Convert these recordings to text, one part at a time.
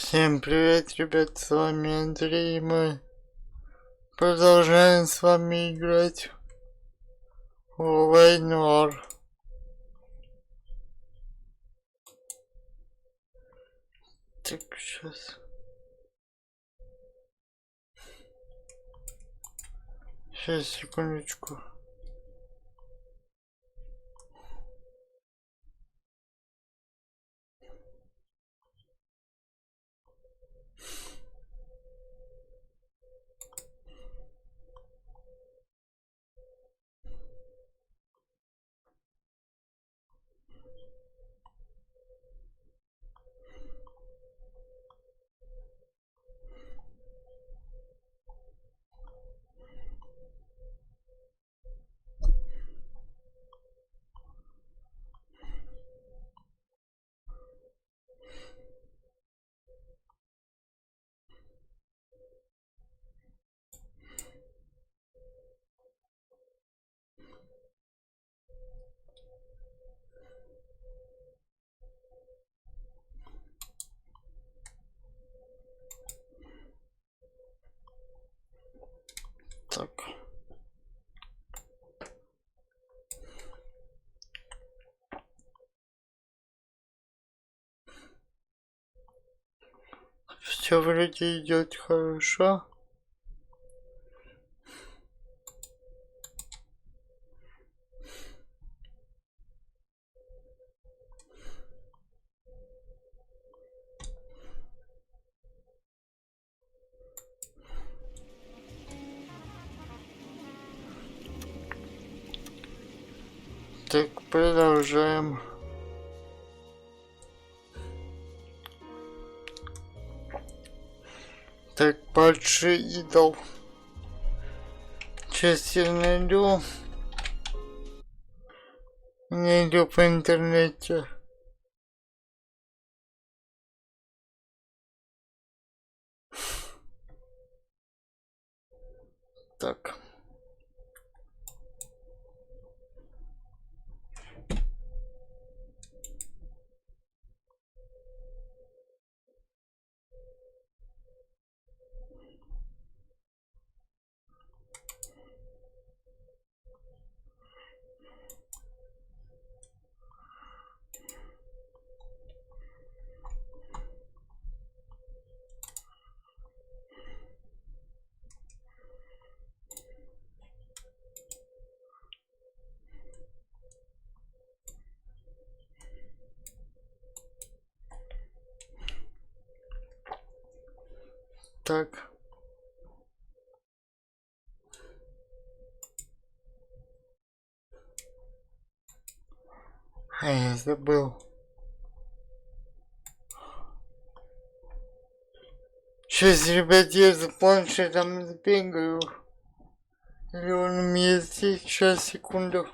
Всем привет, ребят, с вами Андрей, мы продолжаем с вами играть в Noire. Так, сейчас, секундочку. Так. Все вроде идет хорошо. Так, продолжаем. Так, падший идол. Сейчас я найду в интернете. Так. Так. А я забыл. Сейчас, ребят, я за планшетом сбегаю. Или он у меня здесь? Сейчас, секунду.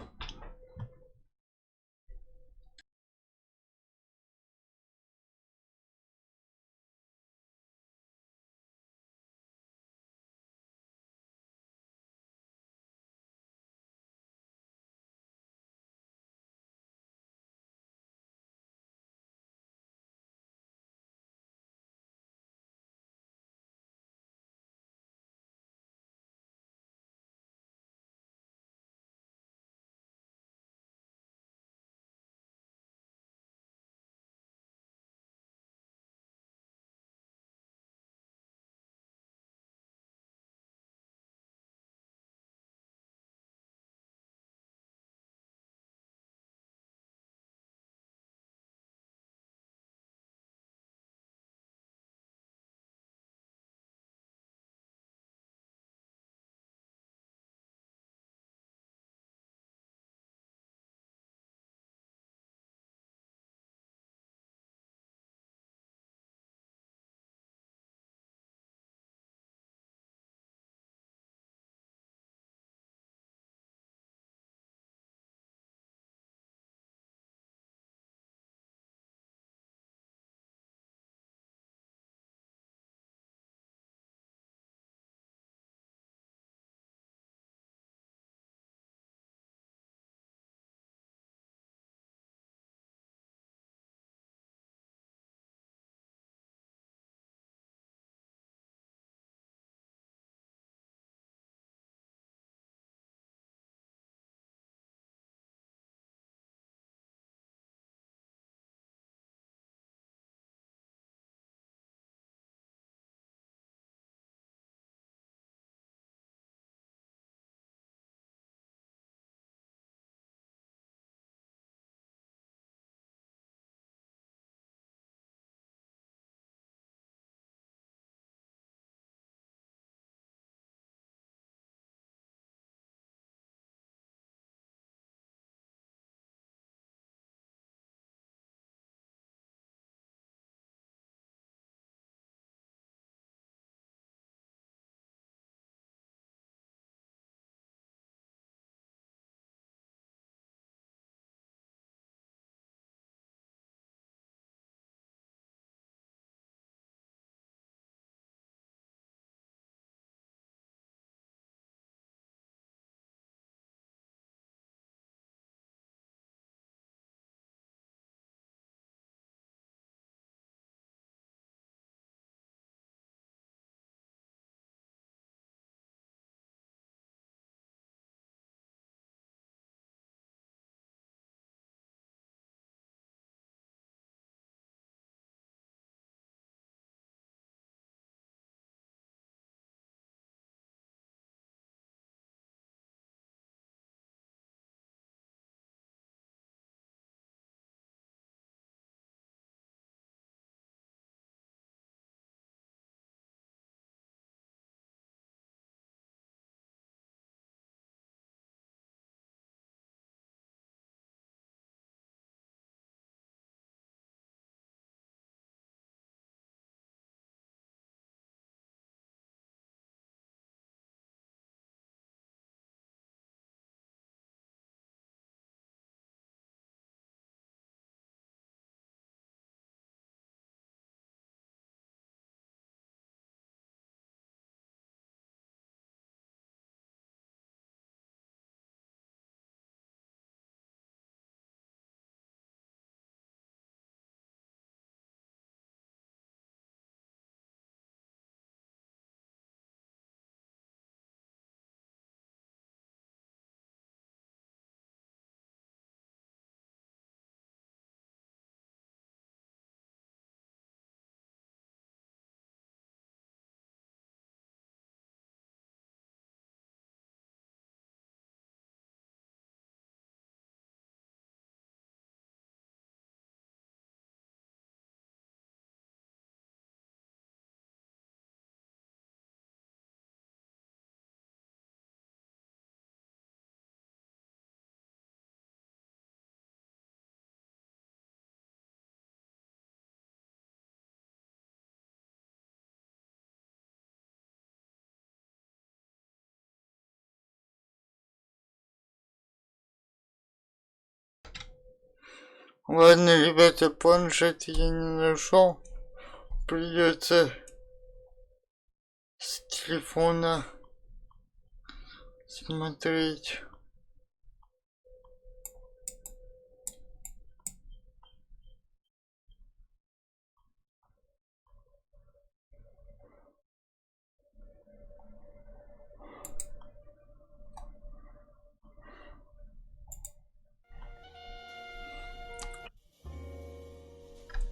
Ладно, ребята, планшет я не нашел. Придется с телефона смотреть.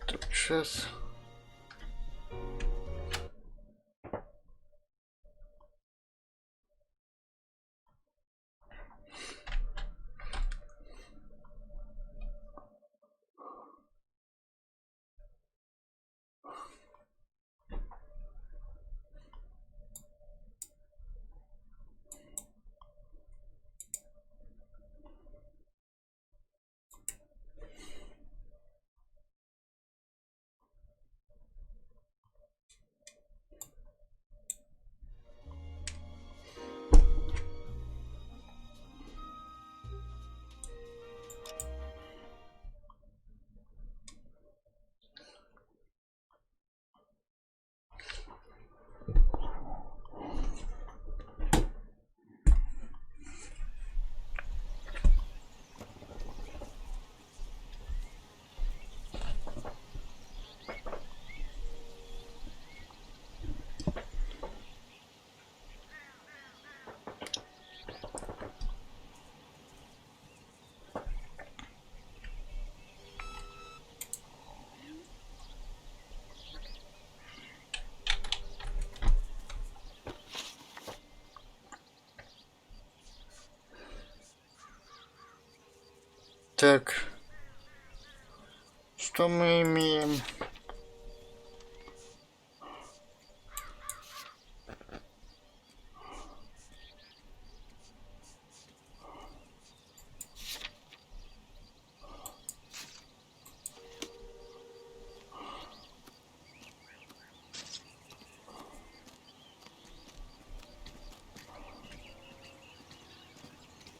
Так, сейчас. Так, что мы имеем?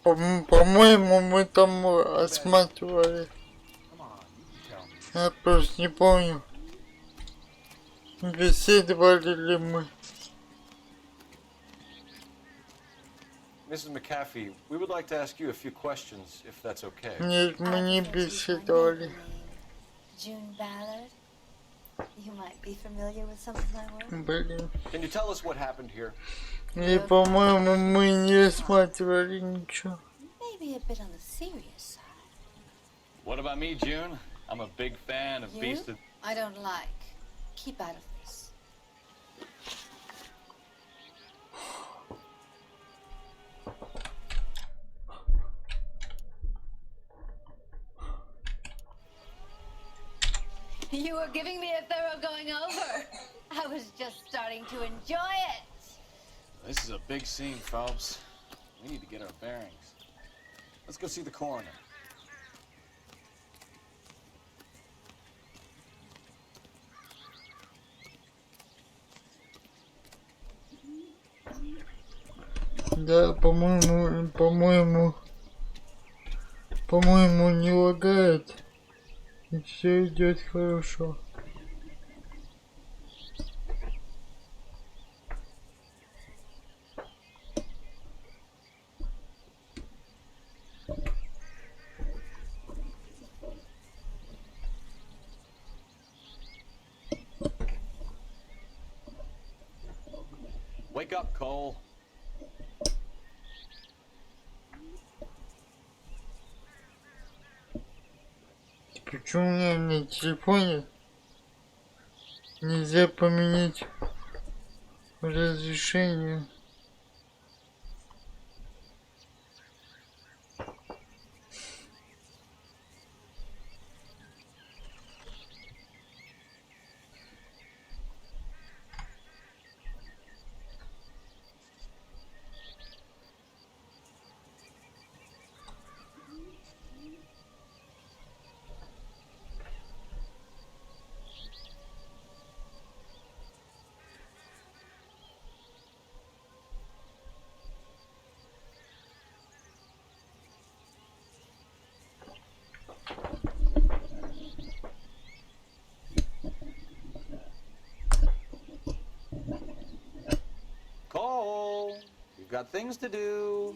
По-моему, мы там осматривали. Я просто не помню, беседовали ли мы. Mrs. McAfee, we would like to ask you a few questions, if that's okay. Нет, мы не беседовали. June Ballard. You might be familiar with some of my work. Блин. Can you tell us what happened here? И, по-моему, мы не осматривали ничего. Maybe a bit on the serious side. What about me, June? I'm a big fan of You? Beast of... I don't like. Keep out of this. You were giving me a thorough going over. I was just starting to enjoy it. This is a big scene, Phelps. We need to get our bearings. Let's go see the coroner. Да, по-моему, не лагает. И все идет хорошо. Wake up, Cole. Почему у меня на телефоне нельзя поменять разрешение? got things to do.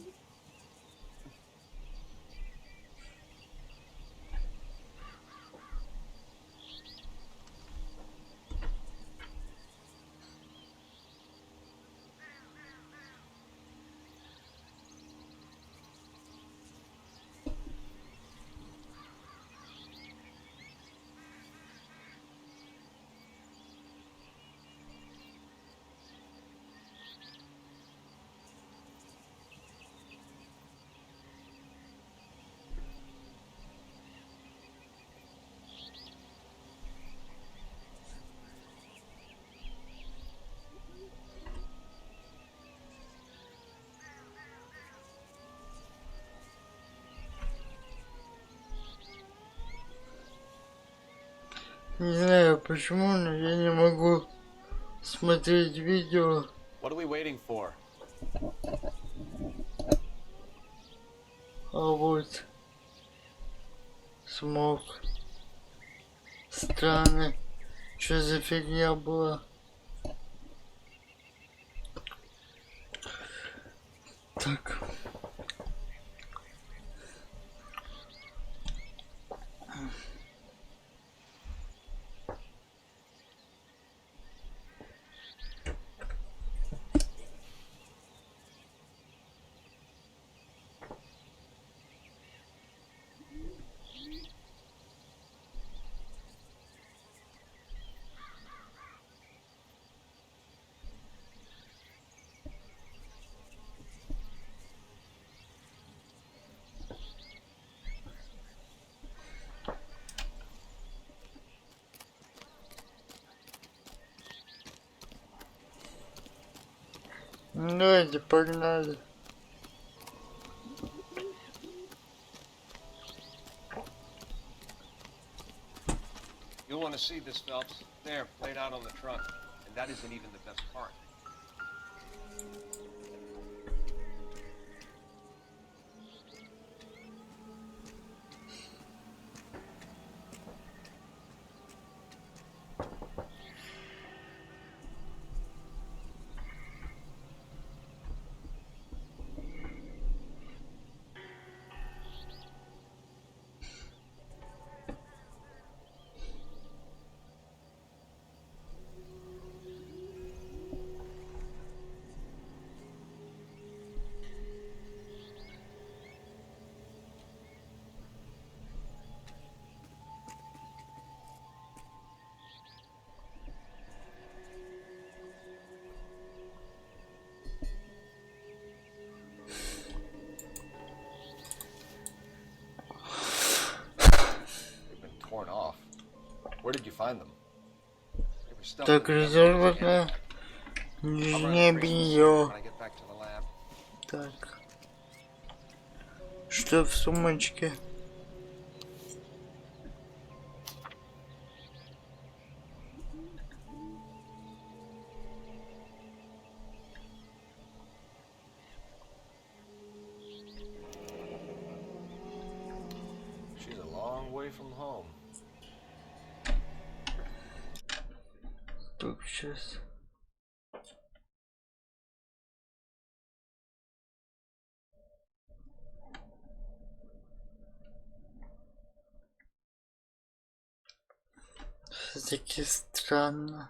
Не знаю почему, но я не могу смотреть видео. What are we waiting for? А вот смог. Странно. Что за фигня была? Так. Ну, давайте, погнали. You'll want to see this, Phelps. There, played out on the trunk. And that isn't even the best part. Torn off. Where did you find them? They were stuffed Так, in the envelopes again. разорвано. I'll run Нижнее a trace белье. when I get back to the lab. Так. Что в сумочке? She's a long way from home. Так, сейчас. Все-таки странно.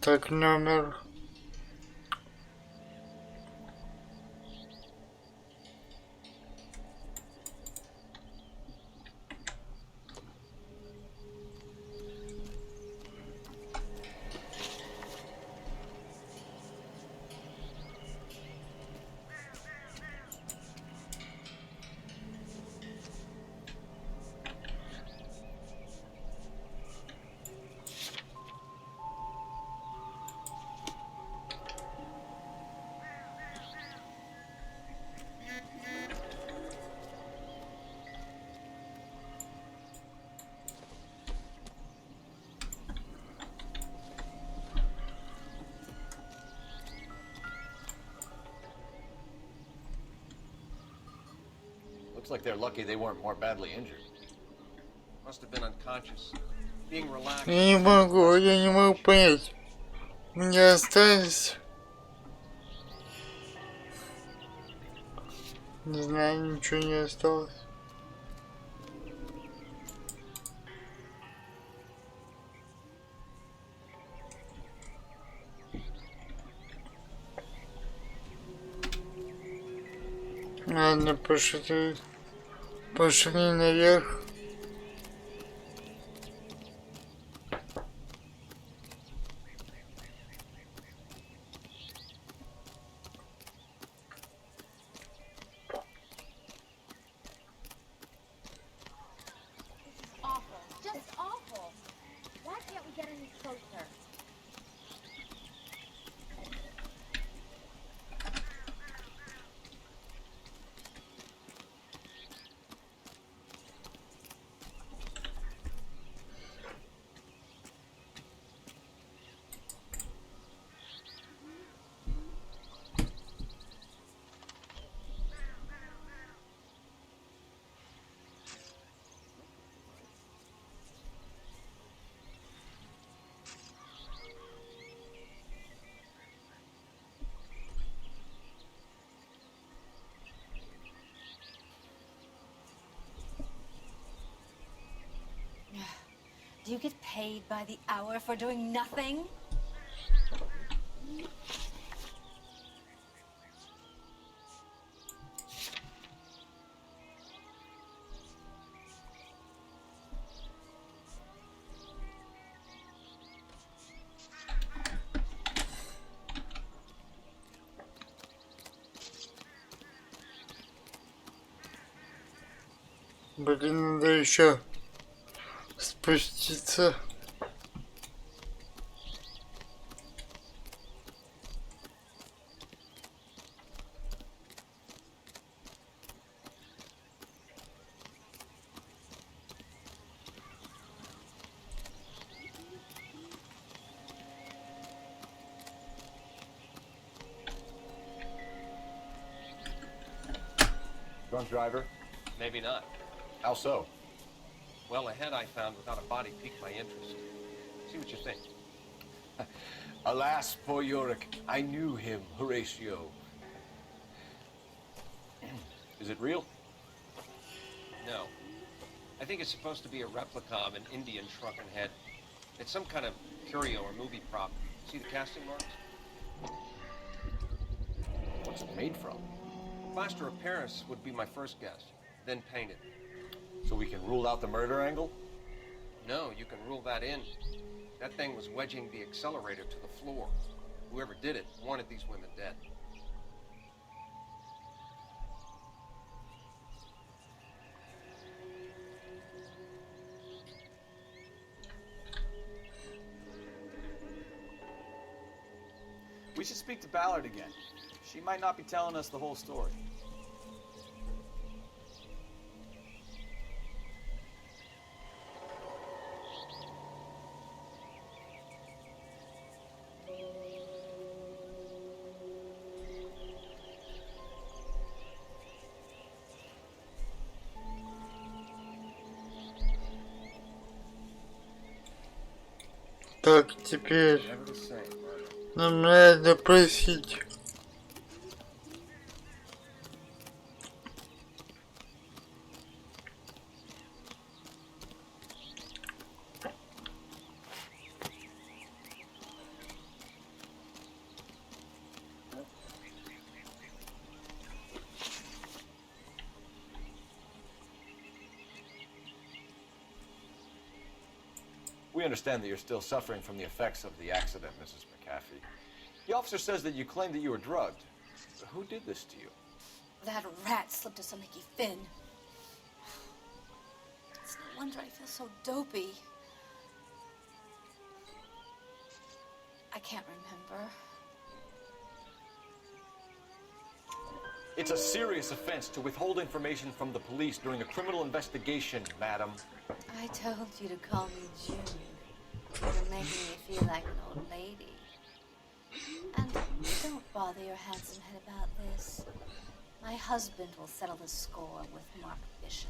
Так, номер. Looks like they're lucky they weren't more badly injured. Must have been unconscious. Being relaxed. Я не могу понять. Мне остались. Не знаю, ничего не осталось. Ладно, пошли наверх. Awful. Just awful. Why can't we get any closer? Do you get paid by the hour for doing nothing? Блин, надо еще спуститься. Drunk driver? Maybe not. How so? Well, a head I found without a body piqued my interest. See what you think. Alas, poor Yorick. I knew him, Horatio. Is it real? No. I think it's supposed to be a replica of an Indian shrunken head. It's some kind of curio or movie prop. See the casting marks? What's it made from? Plaster of Paris would be my first guess, then painted. So we can rule out the murder angle? No, you can rule that in. That thing was wedging the accelerator to the floor. Whoever did it wanted these women dead. We should speak to Ballard again. She might not be telling us the whole story. Так, теперь Never the same, murder. нам надо просить. We understand that you're still suffering from the effects of the accident, Mrs. McAfee. The officer says that you claimed that you were drugged. Who did this to you? That rat slipped us a Mickey Finn. It's no wonder I feel so dopey. I can't remember. It's a serious offense to withhold information from the police during a criminal investigation, madam. I told you to call me June. You're making me feel like an old lady. And don't bother your handsome head about this. My husband will settle the score with Mark Bishop.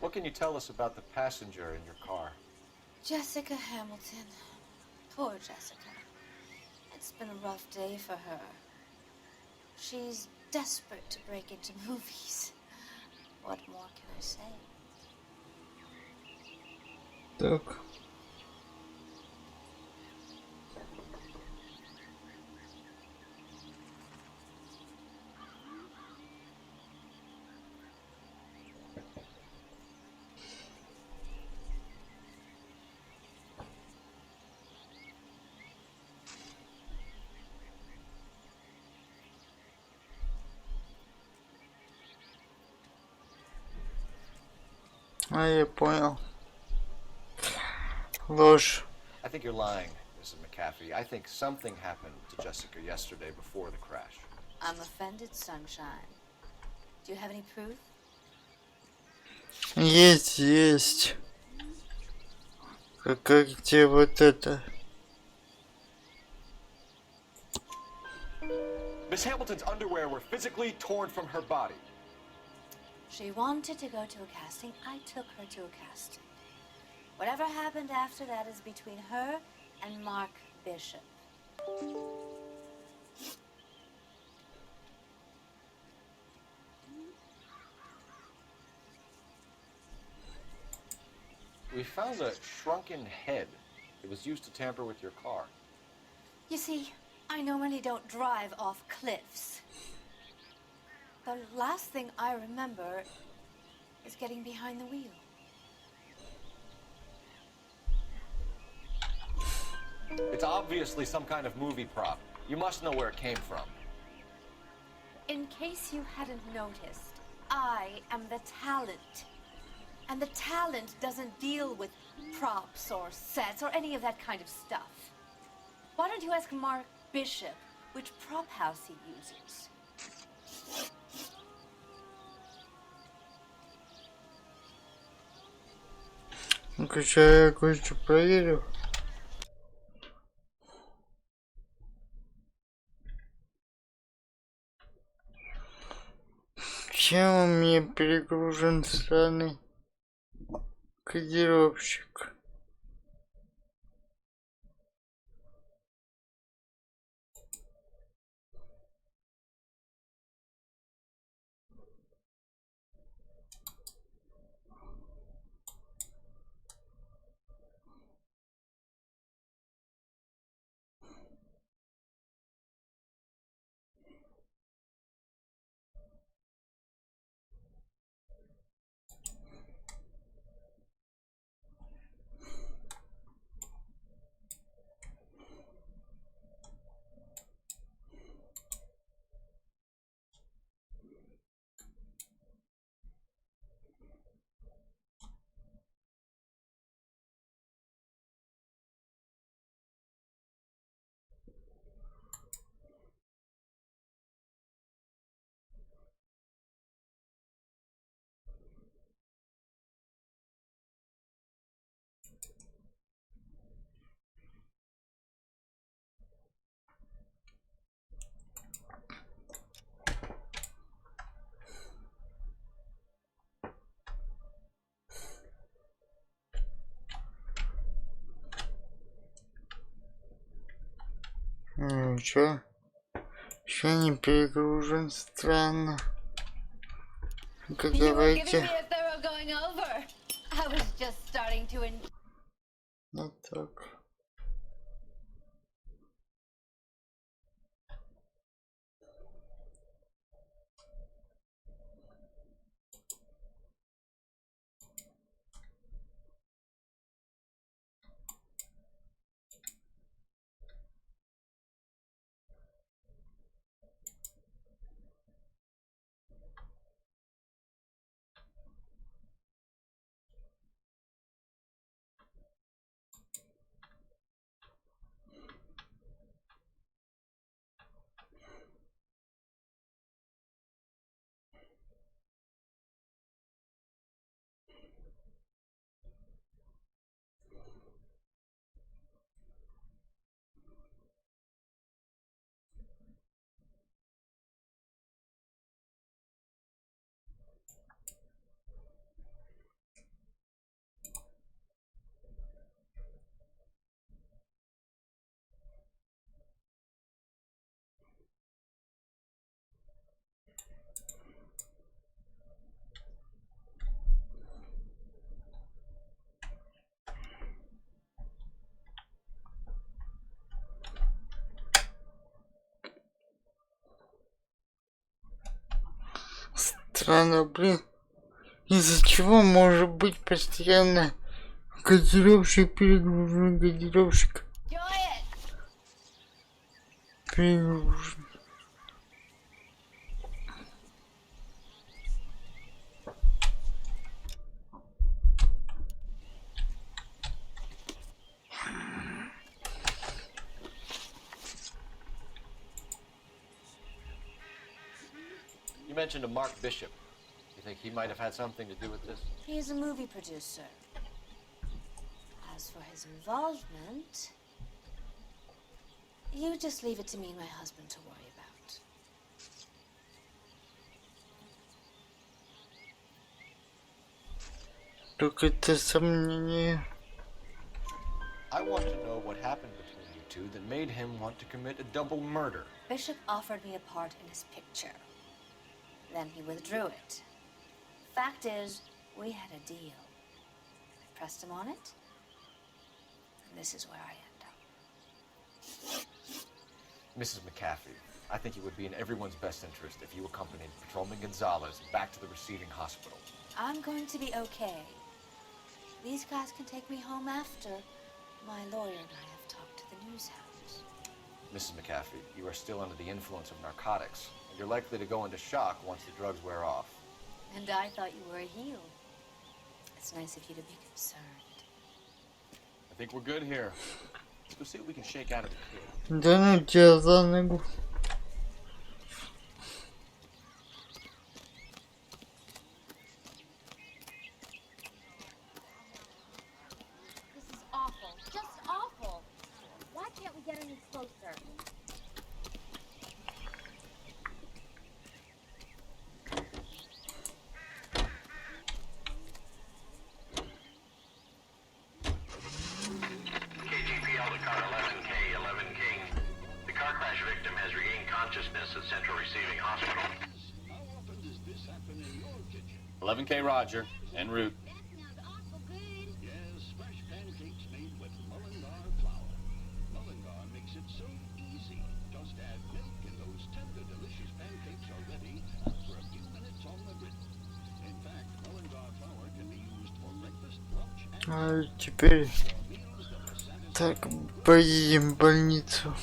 What can you tell us about the passenger in your car? Jessica Hamilton. Poor Jessica. It's been a rough day for her. She's desperate to break into movies. What more can I say? Так. А, я понял. Ложь. I think you're lying, Mrs. McAfee. I think something happened to Jessica yesterday before the crash. I'm offended, Sunshine. Do you have any proof? Есть. Как тебе вот это? Miss Hamilton's underwear were physically torn from her body. She wanted to go to a casting. I took her to a casting. Whatever happened after that is between her and Mark Bishop. We found a shrunken head. It was used to tamper with your car. You see, I normally don't drive off cliffs. The last thing I remember is getting behind the wheel. It's obviously some kind of movie prop. You must know where it came from. In case you hadn't noticed, I am the talent. And the talent doesn't deal with props or sets or any of that kind of stuff. Why don't you ask Mark Bishop which prop house he uses? Ну-ка, сейчас я кое-что проверю. Чем у меня перегружен странный кодировщик? Чё? Еще не перегружен, странно. Ну-ка, давайте. Вот так. странно, блин. Из-за чего может быть постоянно кодировщик, перегружен, кодировщик. Перегружен. You mentioned a Mark Bishop. You think he might have had something to do with this? He's a movie producer. As for his involvement, you just leave it to me and my husband to worry about. Только это сомнение. I want to know what happened between you two that made him want to commit a double murder. Bishop offered me a part in his picture. Then he withdrew it. Fact is, we had a deal. I pressed him on it, and this is where I end up. Mrs. McAfee, I think it would be in everyone's best interest if you accompanied Patrolman Gonzalez back to the receiving hospital. I'm going to be okay. These guys can take me home after. My lawyer and I have talked to the news hounds. Mrs. McAfee, you are still under the influence of narcotics, and you're likely to go into shock once the drugs wear off. And I thought you were a heel. It's nice of you to be concerned. I think we're good here. Let's go see what we can shake out of the kid. Да ну тебя за ногу. This is awful. Just awful. Why can't we get any closer? KGPL to car 11K, 11 King. The car crash victim has regained consciousness at Central Receiving Hospital. How often does this happen in your kitchen? 11K Roger, en route. That smells awful good. Yes, fresh pancakes made with Mullingar flour. Mullingar makes it so easy. Just add milk and those tender, delicious pancakes are ready after a few minutes on the grid. In fact, Mullingar flour can be used for breakfast, lunch, and А теперь meals that are satisfying. так поедем в больницу.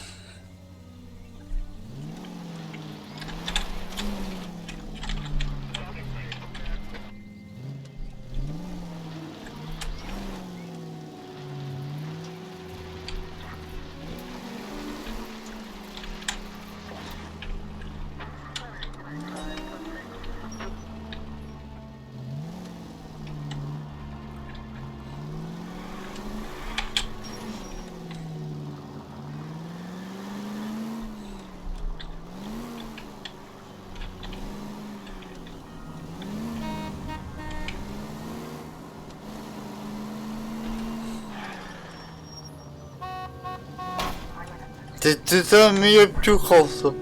Ты там я обчухался.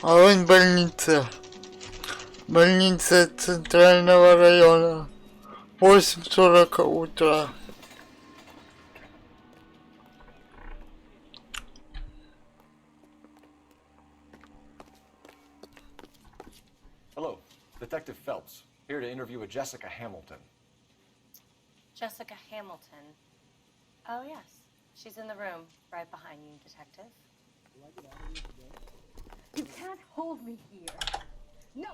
А вон больница. Больница центрального района. 8:40 утра. Hello, Detective Phelps, here to interview a Jessica Hamilton. Jessica Hamilton. Oh, yes. She's in the room, right behind you, Detective. You can't hold me here. No,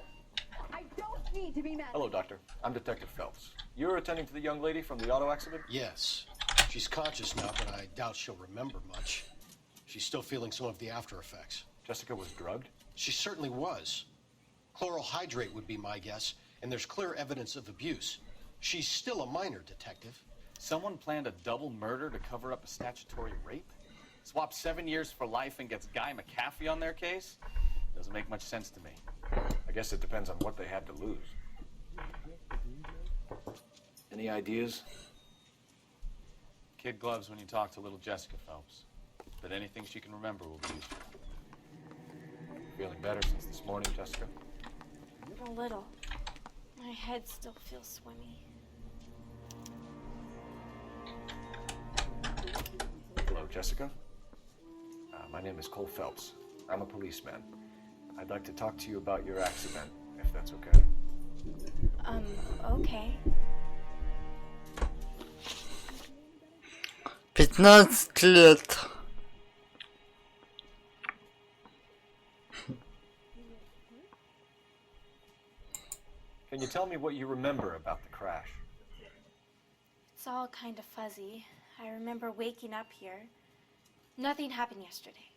I don't need to be mad. Hello, Doctor. I'm Detective Phelps. You're attending to the young lady from the auto accident? Yes. She's conscious now, but I doubt she'll remember much. She's still feeling some of the after effects. Jessica was drugged? She certainly was. Chloral hydrate would be my guess, and there's clear evidence of abuse. She's still a minor, Detective. Someone planned a double murder to cover up a statutory rape? Swap 7 years for life and gets Guy McAfee on their case? Doesn't make much sense to me. I guess it depends on what they had to lose. Any ideas? Kid gloves when you talk to little Jessica Phelps. But anything she can remember will be useful. Feeling better since this morning, Jessica? A little. My head still feels swimmy. Hello, Jessica. My name is Cole Phelps. I'm a policeman. I'd like to talk to you about your accident, if that's okay. Okay. 15 лет. Can you tell me what you remember about the crash? It's all kind of fuzzy. I remember waking up here. Nothing happened yesterday.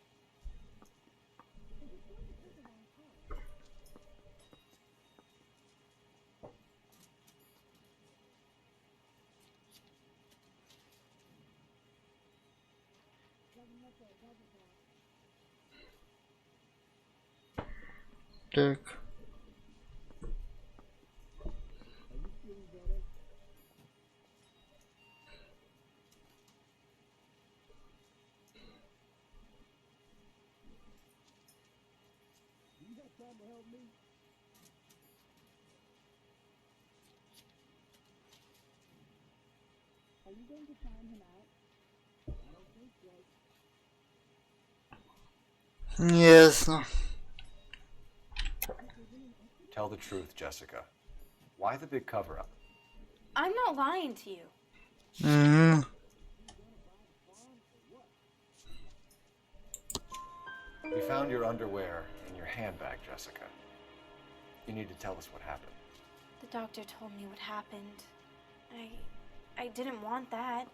Так. Ясно. Tell the truth, Jessica. Why the big cover-up? I'm not lying to you. Угу. We found your underwear in your handbag, Jessica. You need to tell us what happened. The doctor told me what happened. I didn't want that.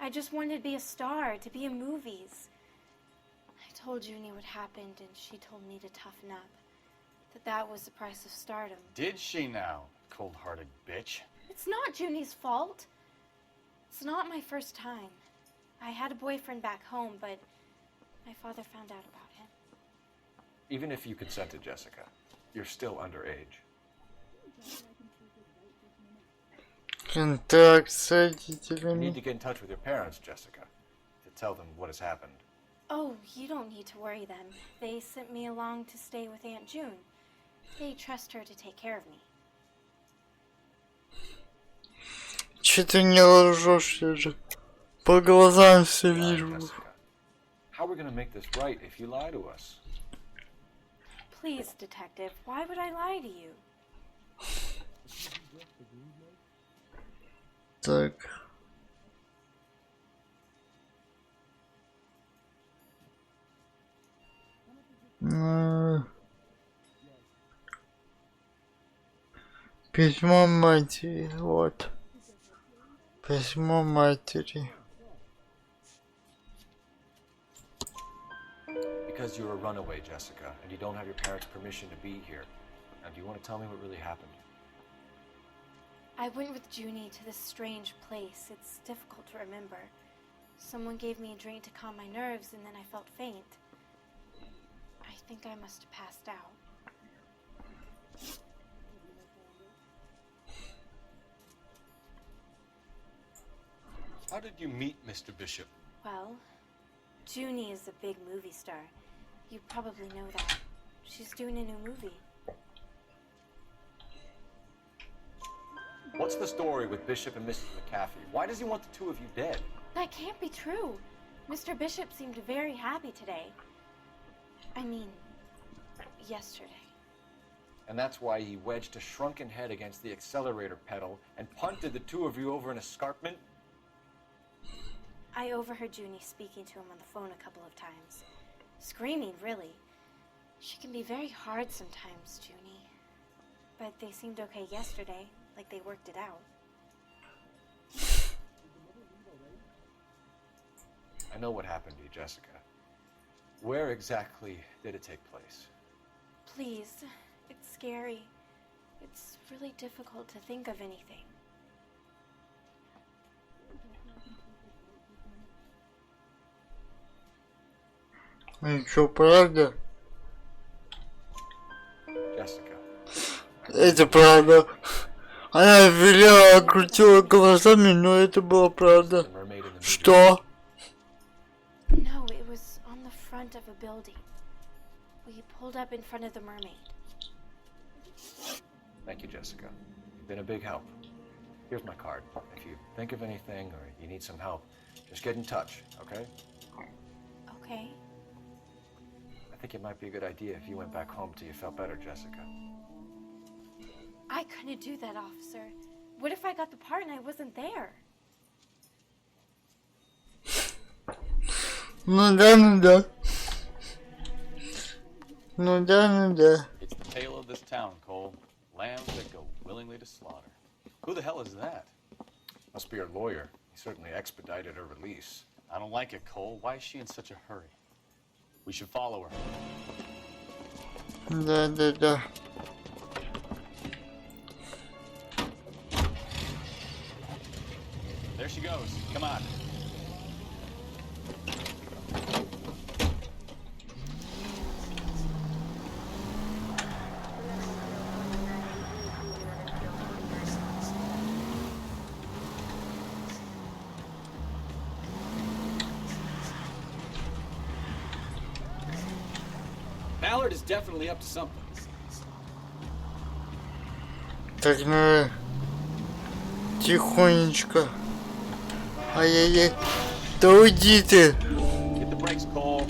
I just wanted to be a star, to be in movies. I told Junie what happened, and she told me to toughen up. That was the price of stardom. Did she now, cold-hearted bitch? It's not Junie's fault. It's not my first time. I had a boyfriend back home, but my father found out about him. Even if you consented, Jessica, you're still underage. Контракт с You need родителями. to get in touch with your parents, Jessica, to tell them what has happened. Oh, you don't need to worry them. They sent me along to stay with Aunt June. They trust her to take care of me. Че ты не лжешь, я же по глазам все Lie, вижу. Jessica. How are we going to make this right if you lie to us? Please, detective, why would I lie to you? Так. Письмо матери, вот. Письмо матери. Because you're a runaway, Jessica, and you don't have your parents' permission to be here. Now, do you want to tell me what really happened? I went with Junie to this strange place. It's difficult to remember. Someone gave me a drink to calm my nerves, and then I felt faint. I think I must have passed out. How did you meet Mr. Bishop? Well, Junie is a big movie star. You probably know that. She's doing a new movie. What's the story with Bishop and Mrs. McAfee? Why does he want the two of you dead? That can't be true. Mr. Bishop seemed very happy today. I mean, yesterday. And that's why he wedged a shrunken head against the accelerator pedal and punted the two of you over an escarpment? I overheard Junie speaking to him on the phone a couple of times. Screaming, really. She can be very hard sometimes, Junie. But they seemed okay yesterday, like they worked it out. I know what happened to you, Jessica. Where exactly did it take place? Please, it's scary. It's really difficult to think of anything. Ну что, правда? Jessica. Это правда. Она виляла, крутила глазами, но это было правда. Что? No, it was on the front of a building. We pulled up in front of the mermaid. Thank you, Jessica. You've been a big help. Here's my card. If you think of anything or you need some help, just get in touch, okay? Okay. I think it might be a good idea if you went back home till you felt better, Jessica. I couldn't do that, officer. What if I got the part and I wasn't there? Ну да, ну да. Ну да, ну да. It's the tale of this town, Cole. Lambs that go willingly to slaughter. Who the hell is that? Must be her lawyer. He certainly expedited her release. I don't like it, Cole. Why is she in such a hurry? We should follow her. Да, да, да. There she goes. Come on. Ballard is definitely up to something. Так, ну... Тихонечко. Ай-яй-яй. Да уйди ты. Get the brakes, Cole.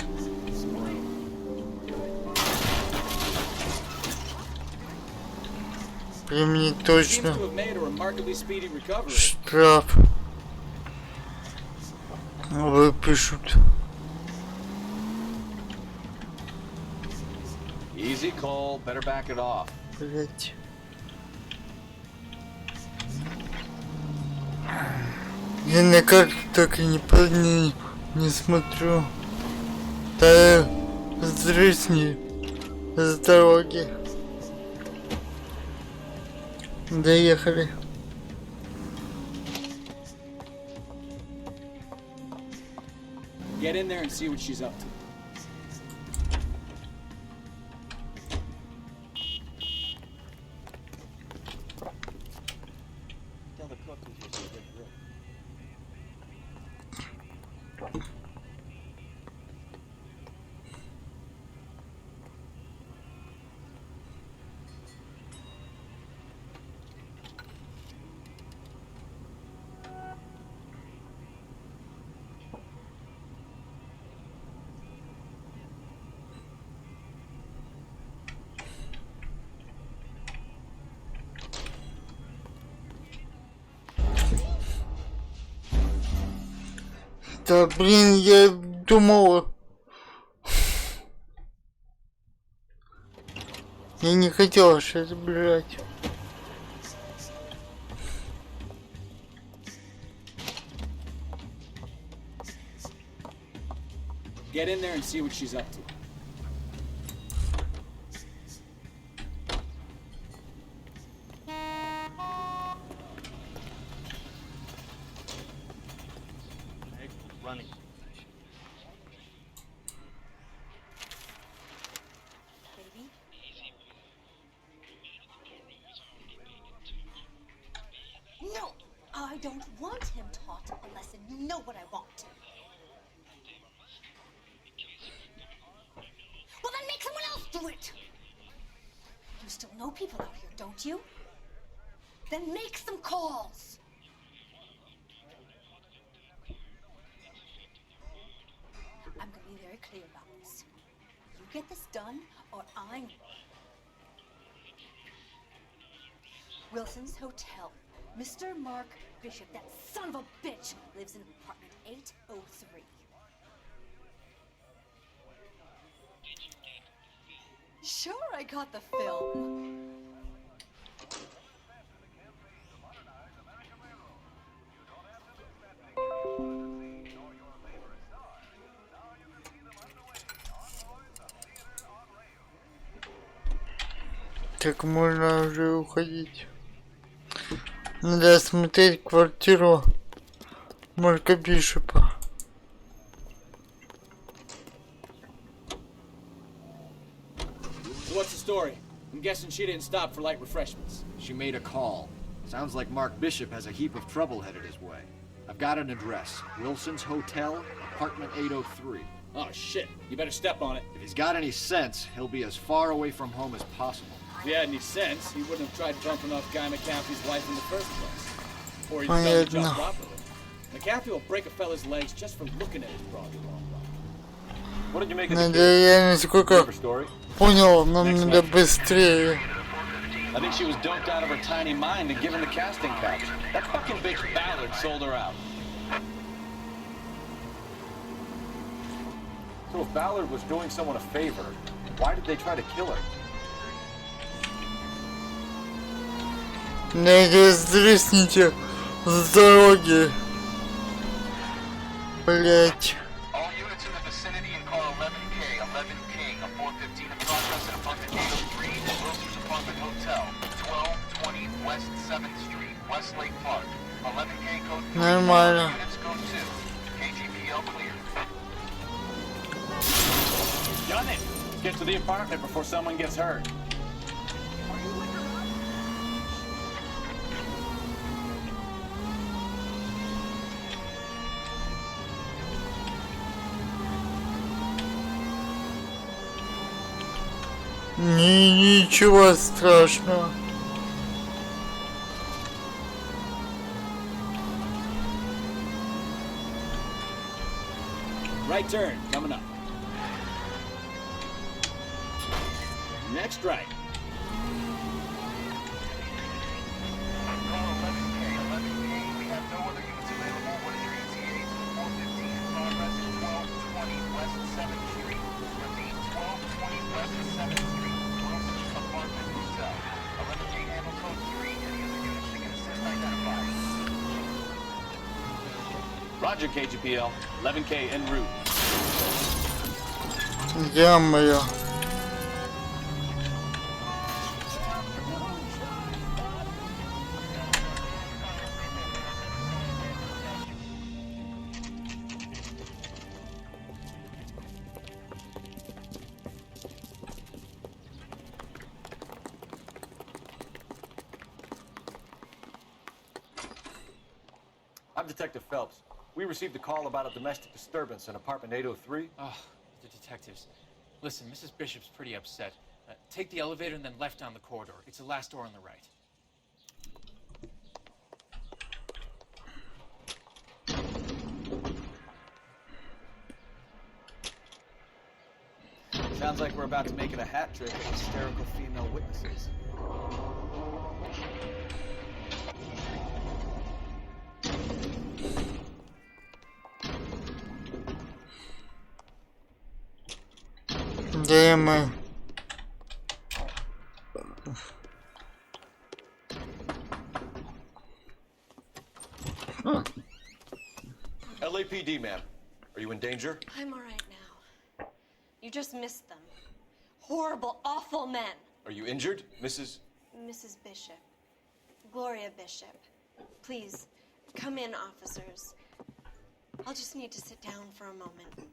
Прям не Seems точно. to have made a remarkably speedy recovery. Штраф. Выпишут. Easy, Cole. Better back it off. Блять. Я на карту так и не смотрю. Да сдрысни с дороги. Доехали. Get in there and see what she's up to. Tell the cook he's just a good grill. Да блин, я думал... Я не хотел сейчас бежать. Get in there and see what she's up to. Running. Baby? No! I don't want him taught a lesson. You know what I want. Well, then make someone else do it! You still know people out here, don't you? Then make some calls! I'm gonna be very clear about this. You get this done, or I'm... Wilson's Hotel. Mr. Mark Bishop, that son of a bitch, lives in apartment 803. Sure, I got the film. Так можно уже уходить. Надо осмотреть квартиру Марка Бишопа. So what's the story? I'm guessing she didn't stop for light refreshments. She made a call. Sounds like Mark Bishop has a heap of trouble headed his way. I've got an address. Wilson's Hotel, apartment 803. Oh shit, you better step on it. If he's got any sense, he'll be as far away from home as possible. If he had any sense, he wouldn't have tried bumping off Guy McCaffrey's wife in the first place. Or he'd done the job properly. McCaffrey will break a fella's legs just for looking at his broad. What did you make of the Надо, kid? я насколько понял, нам надо быстрее. I think she was doped out of her tiny mind and given the casting couch. That fucking bitch Ballard sold her out. So if Ballard was doing someone a favor, why did they try to kill her? Не сдрисните с дороги. Блять. All units in the vicinity in car 11K, 11 King, a 415 in progress at apartment 803, Wilson's Apartment Hotel, 1220 West 7th Street, Westlake Park. 11K code 3, Нормально. units code 2, KGPL clear. Done it! Get to the apartment before someone gets hurt. Ничего страшного. Right turn, coming up. Next right. Car 11K, 11K, we have no other units available. What is your ETA? 415 in progress at 1220 West 7th Street. Repeat, 1220 West 7th Street, Wilson's Apartment Hotel. 11K handle code 3. Any other units that can assist identify? Roger, KGPL. 11K en route. Ё-моё. I'm Detective Phelps. We received a call about a domestic disturbance in apartment 803. Oh, the detectives. Listen, Mrs. Bishop's pretty upset. Take the elevator and then left down the corridor. It's the last door on the right. Sounds like we're about to make it a hat trick of hysterical female witnesses. Где мы? LAPD, ma'am. Are you in danger? I'm all right now. You just missed them. Horrible, awful men. Are you injured, Mrs. Mrs. Bishop. Gloria Bishop. Please, come in, officers. I'll just need to sit down for a moment.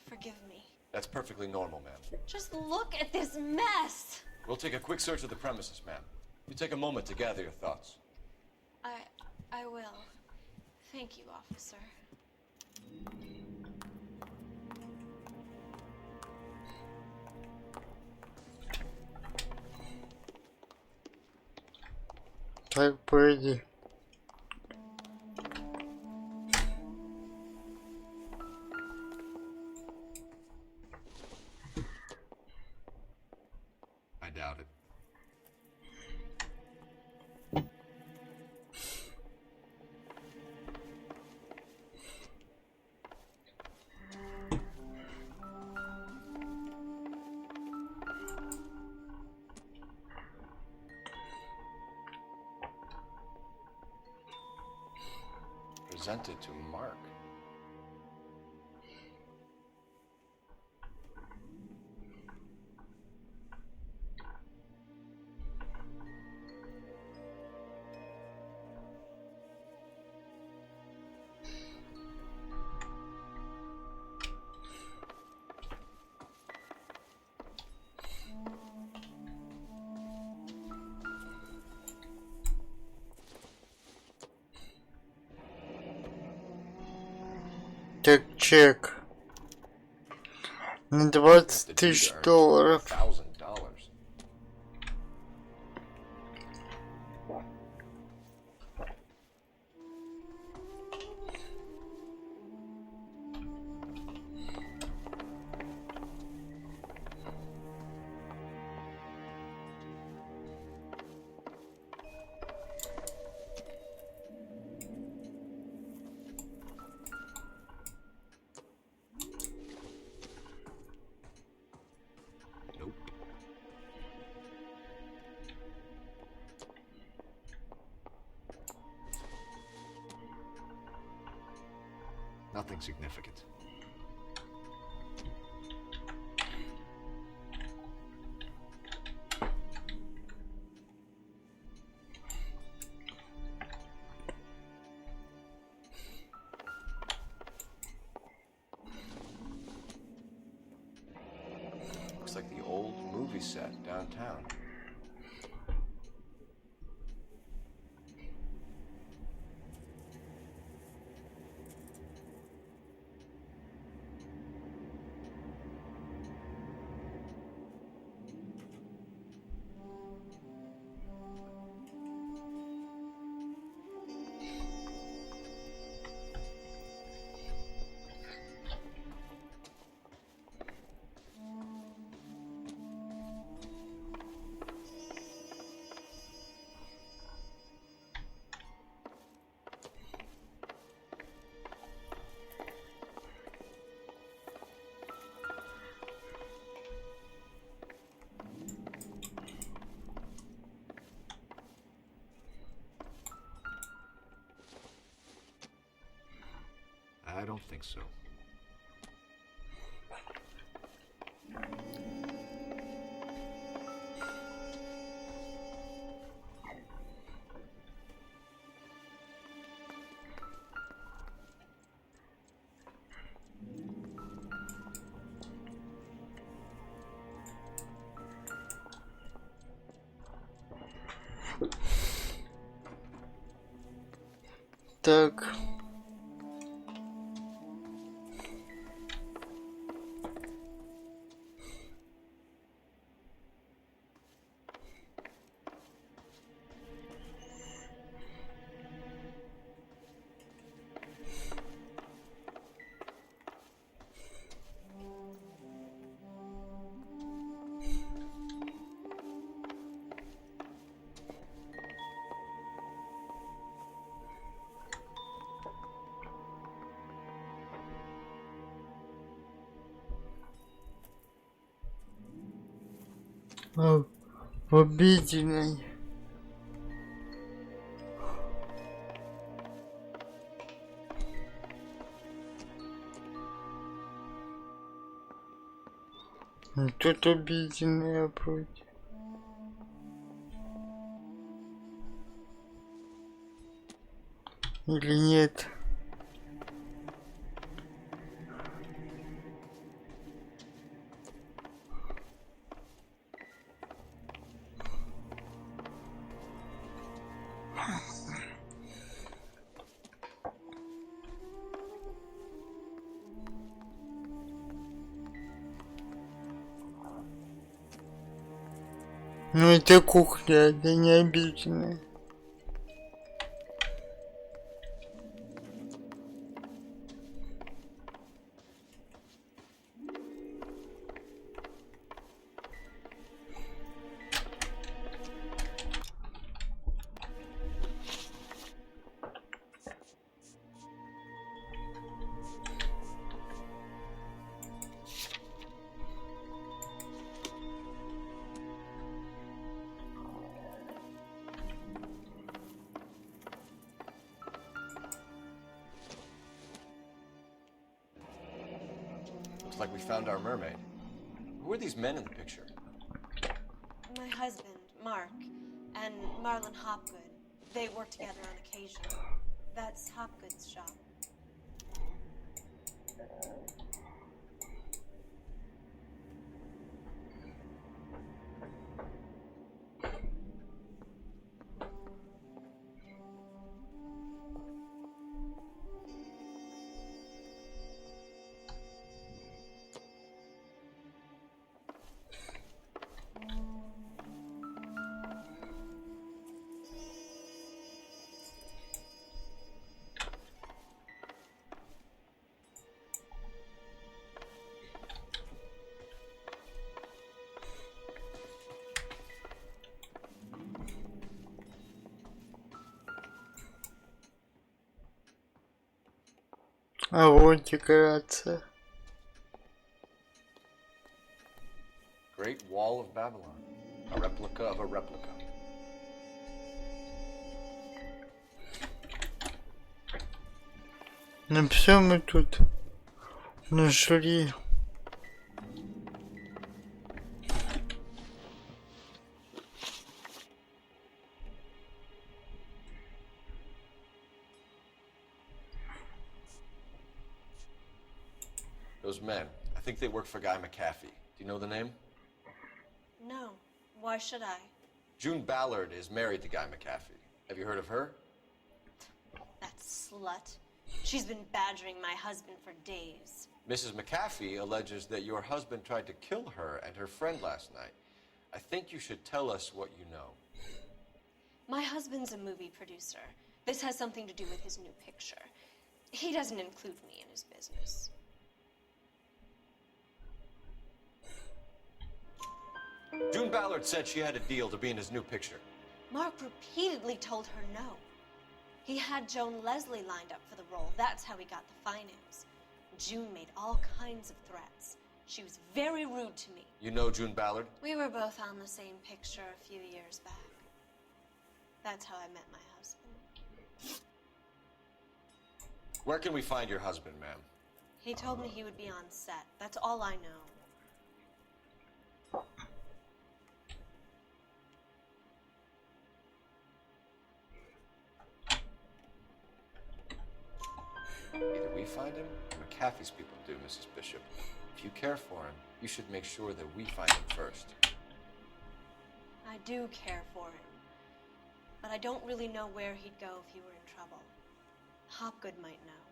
Forgive me. That's perfectly normal, ma'am. Just look at this mess. We'll take a quick search of the premises, ma'am. You take a moment to gather your thoughts. I will. Thank you, officer. Так, пойди. I doubt it. Presented to Mark. Так, чек. На 20 тысяч долларов. $1,000. Nothing significant. Looks like the old movie set downtown. I don't think so. Так. В обеденной. Тут обеденная вроде. Или нет? Ну это кухня, это не обеденная. Looks like we found our mermaid. Who are these men in the picture? My husband, Mark, and Marlon Hopgood. They work together on occasion. That's Hopgood's shop. А вот декорация. Great Wall of Babylon. A replica of a replica. Ну все мы тут нашли. Those men, I think they work for Guy McAfee. Do you know the name? No. Why should I? June Ballard is married to Guy McAfee. Have you heard of her? That slut. She's been badgering my husband for days. Mrs. McAfee alleges that your husband tried to kill her and her friend last night. I think you should tell us what you know. My husband's a movie producer. This has something to do with his new picture. He doesn't include me in his business. June Ballard said she had a deal to be in his new picture. Mark repeatedly told her no. He had Joan Leslie lined up for the role. That's how he got the finance. June made all kinds of threats. She was very rude to me. You know June Ballard? We were both on the same picture a few years back. That's how I met my husband. Where can we find your husband, ma'am? He told me he would be on set. That's all I know. Either we find him, or McAfee's people do, Mrs. Bishop. If you care for him, you should make sure that we find him first. I do care for him. But I don't really know where he'd go if he were in trouble. Hopgood might know.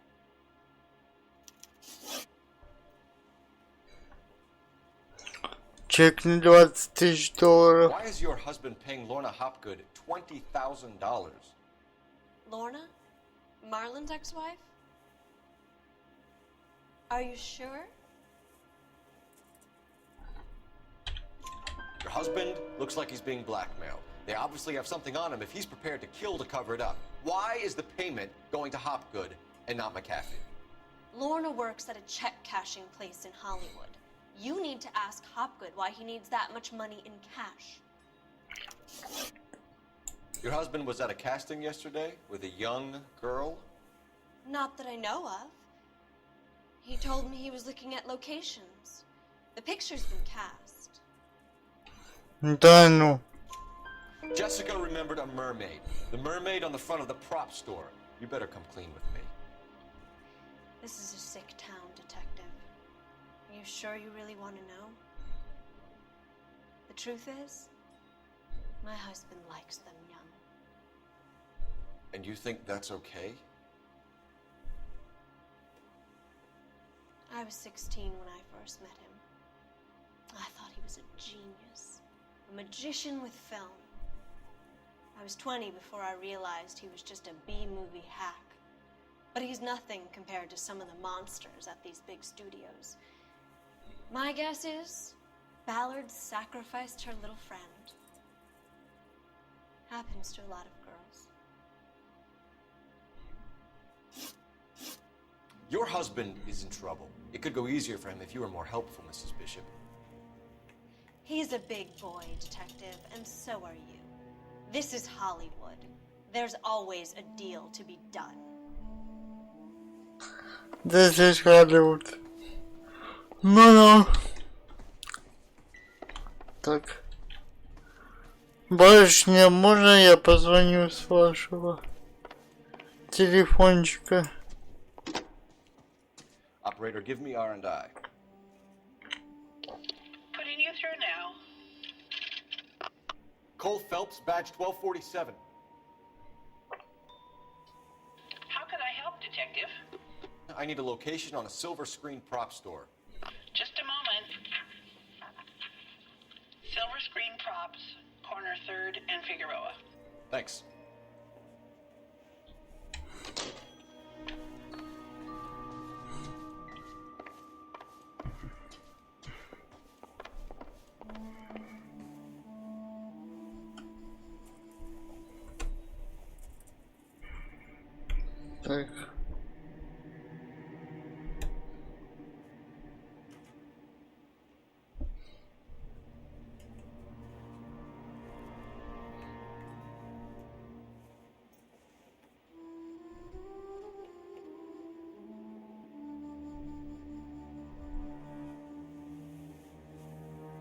Чек на $20,000. Why is your husband paying Lorna Hopgood $20,000? Lorna? Marlon's ex-wife? Are you sure? Your husband looks like he's being blackmailed. They obviously have something on him if he's prepared to kill to cover it up. Why is the payment going to Hopgood and not McAfee? Lorna works at a check-cashing place in Hollywood. You need to ask Hopgood why he needs that much money in cash. Your husband was at a casting yesterday with a young girl? Not that I know of. He told me he was looking at locations. The picture's been cast. Да ну. Jessica remembered a mermaid. The mermaid on the front of the prop store. You better come clean with me. This is a sick town, Detective. Are you sure you really want to know? The truth is, my husband likes them young. And you think that's okay? I was 16 when I first met him. I thought he was a genius, a magician with film. I was 20 before I realized he was just a B-movie hack. But he's nothing compared to some of the monsters at these big studios. My guess is Ballard sacrificed her little friend. Happens to a lot of girls. Your husband is in trouble. It could go easier for him if you were more helpful, Mrs. Bishop. He's a big boy, Detective, and so are you. This is Hollywood. There's always a deal to be done. This is Hollywood. Ну. Так. Барышня, можно я позвоню с вашего телефончика? Operator, give me R&I. Putting you through now. Cole Phelps, badge 1247. How can I help, Detective? I need a location on a silver screen prop store. Just a moment. Silver Screen Props, corner 3rd and Figueroa. Thanks. Так.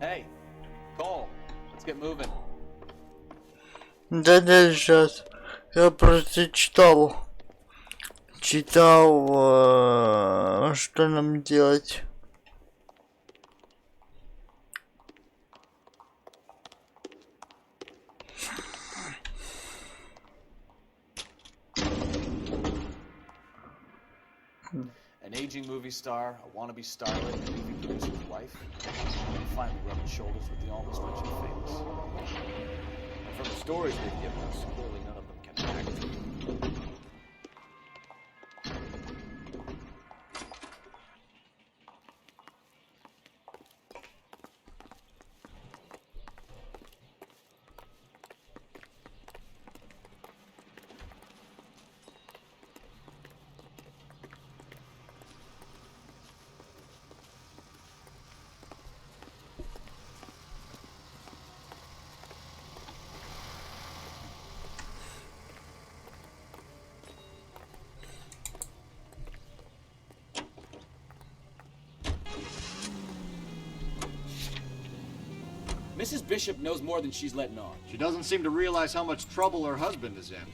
Hey, Cole, let's get moving. Да, сейчас. Я просто читал, что нам делать. An aging movie star, a wannabe starlet, a movie producer's wife, finally rubbing shoulders with the almost rich and famous. And from the stories they've given us, clearly none of them can act. Mrs. Bishop knows more than she's letting on. She doesn't seem to realize how much trouble her husband is in.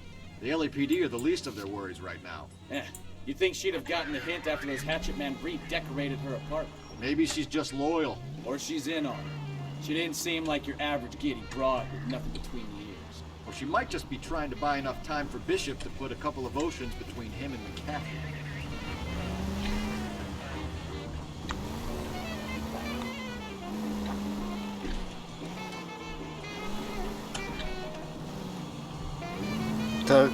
The LAPD are the least of their worries right now. You'd think she'd have gotten the hint after those Hatchet Man redecorated her apartment. Maybe she's just loyal. Or she's in on it. She didn't seem like your average giddy broad with nothing between the ears. Or she might just be trying to buy enough time for Bishop to put a couple of oceans between him and the cat. Так.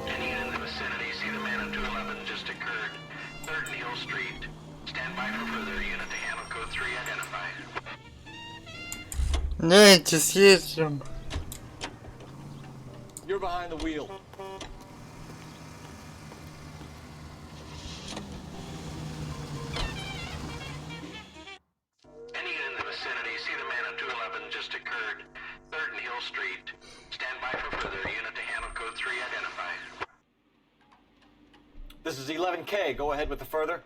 Any in the vicinity, see the man in 211 just occurred. 3rd and Hill Street. Stand by for further unit to handle code 3 identified. Давайте съездим. You're behind the wheel. Any in the vicinity, see the man in 211 just occurred. 3rd and Hill Street. Stand by for further unit to handle code 3 identified. This is 11K. Go ahead with the further.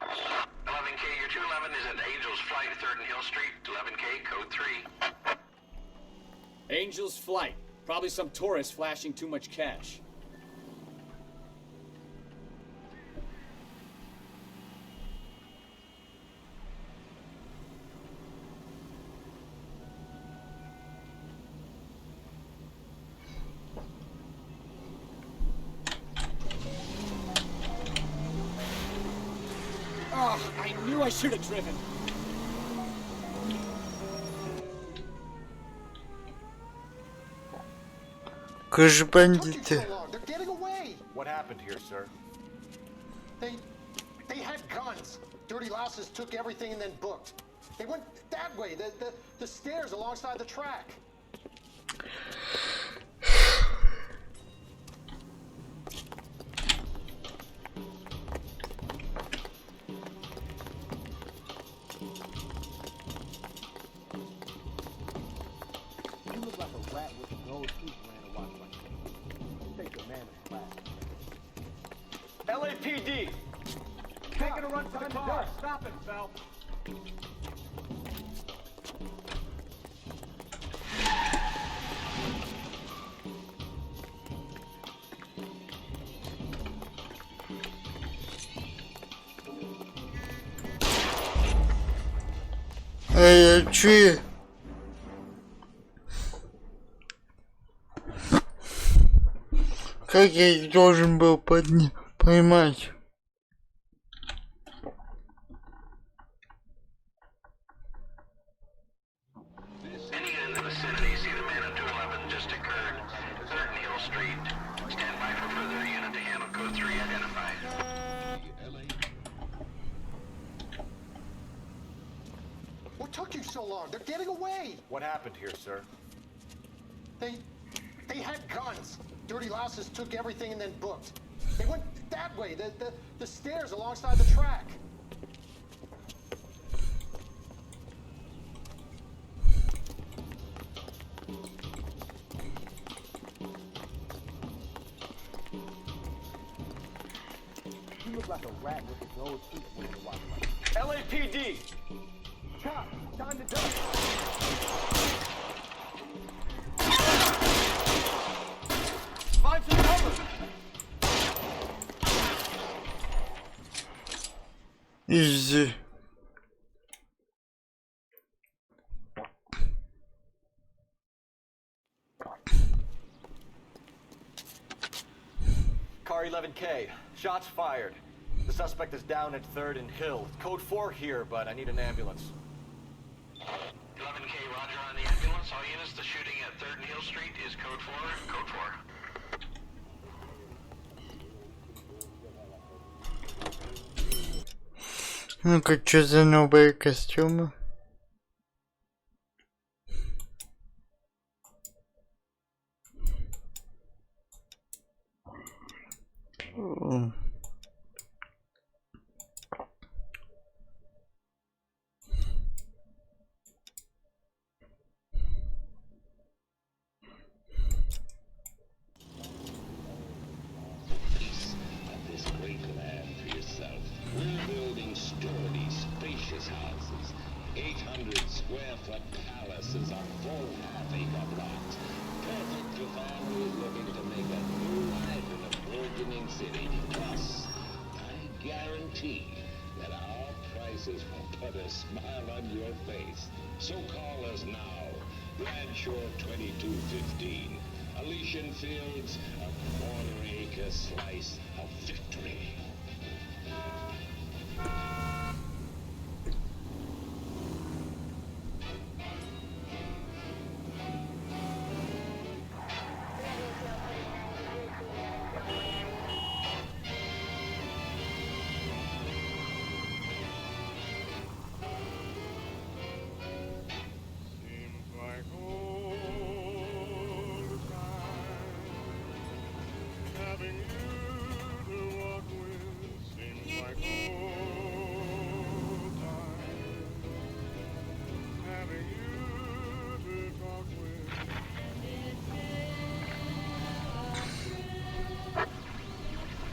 11K, your 211 is at Angel's Flight, 3rd and Hill Street. 11K, code 3. Angel's Flight. Probably some tourist flashing too much cash. Oh, I knew I should have driven. Кажи бандиты. They're getting away. What happened here, sir? They had guns. Dirty louses took everything and then booked. They went that way, the stairs alongside the track. You look like a rat with a gold tooth wearing a watch like that. You think your man is class. LAPD! Taking a run to the car. Stop it, Phelps. Эй, чё? Как я их должен был поймать? Any in the vicinity, see the man in 211 just occurred. 3rd and Hill Street. Stand by for further unit to handle code 3 identified. What took you so long? They're getting away. What happened here, sir? They had guns. Dirty louses took everything and then booked. They went that way, the stairs alongside the track. You look like like a rat with his nose feet waiting to watch life. LAPD! Cop, time to duck. Find some cover! Easy. Car 11K. Shots fired. The suspect is down at 3rd and Hill. Code 4 here, but I need an ambulance. 11K, roger on the ambulance. All units, the shooting at 3rd and Hill Street is code 4. Code 4. Ну-ка, что за новые костюмы? This great land for yourself. We're building sturdy, spacious houses. 800 square foot palaces on full half-acre blocks. Perfect for families looking to make a new life in a burgeoning city. Plus, I guarantee that our prices will put a smile on your face. So call us now. Bradshaw 2215. Elysian Fields, a quarter-acre slice of victory.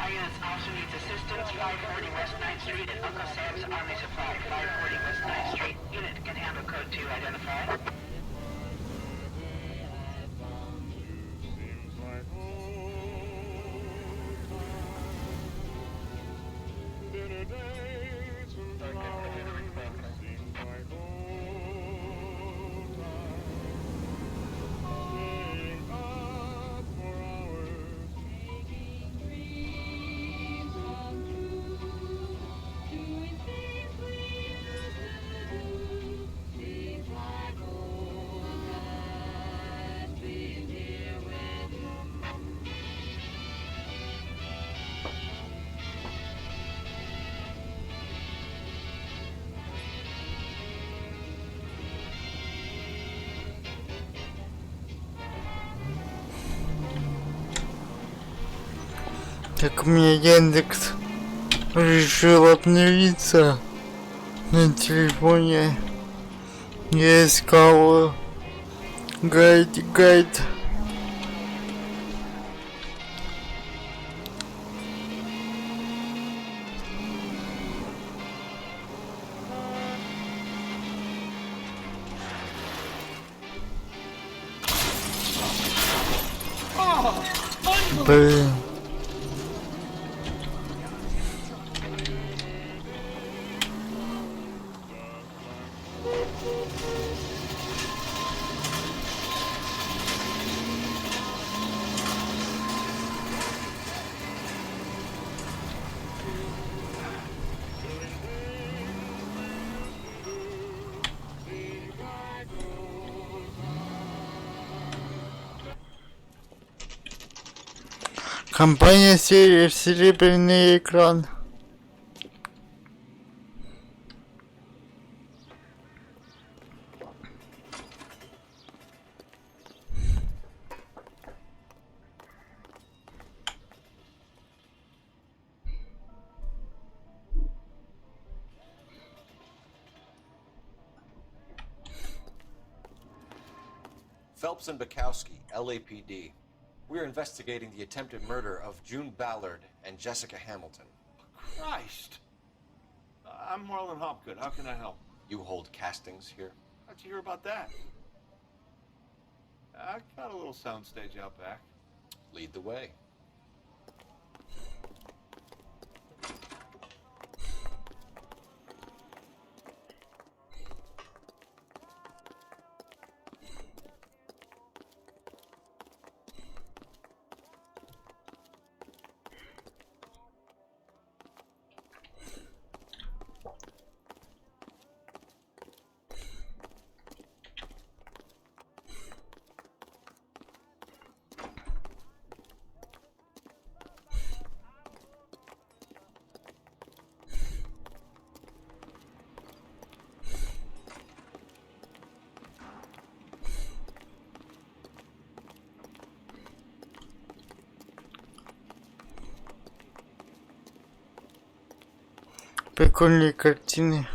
Units also needs assistance. 540 West 9th Street at Uncle Sam's Army Supply. 540 West 9th Street. Unit can handle code 2. Identify. Так мне Яндекс решил обновиться на телефоне. Я искал гайд. Блин. Компания «Серебряный экран». Phelps and Bukowski, LAPD. We're investigating the attempted murder of June Ballard and Jessica Hamilton. Christ. I'm Marlon Hopgood. How can I help? You hold castings here? How'd you hear about that? I got a little soundstage out back. Lead the way. Прикольные картины.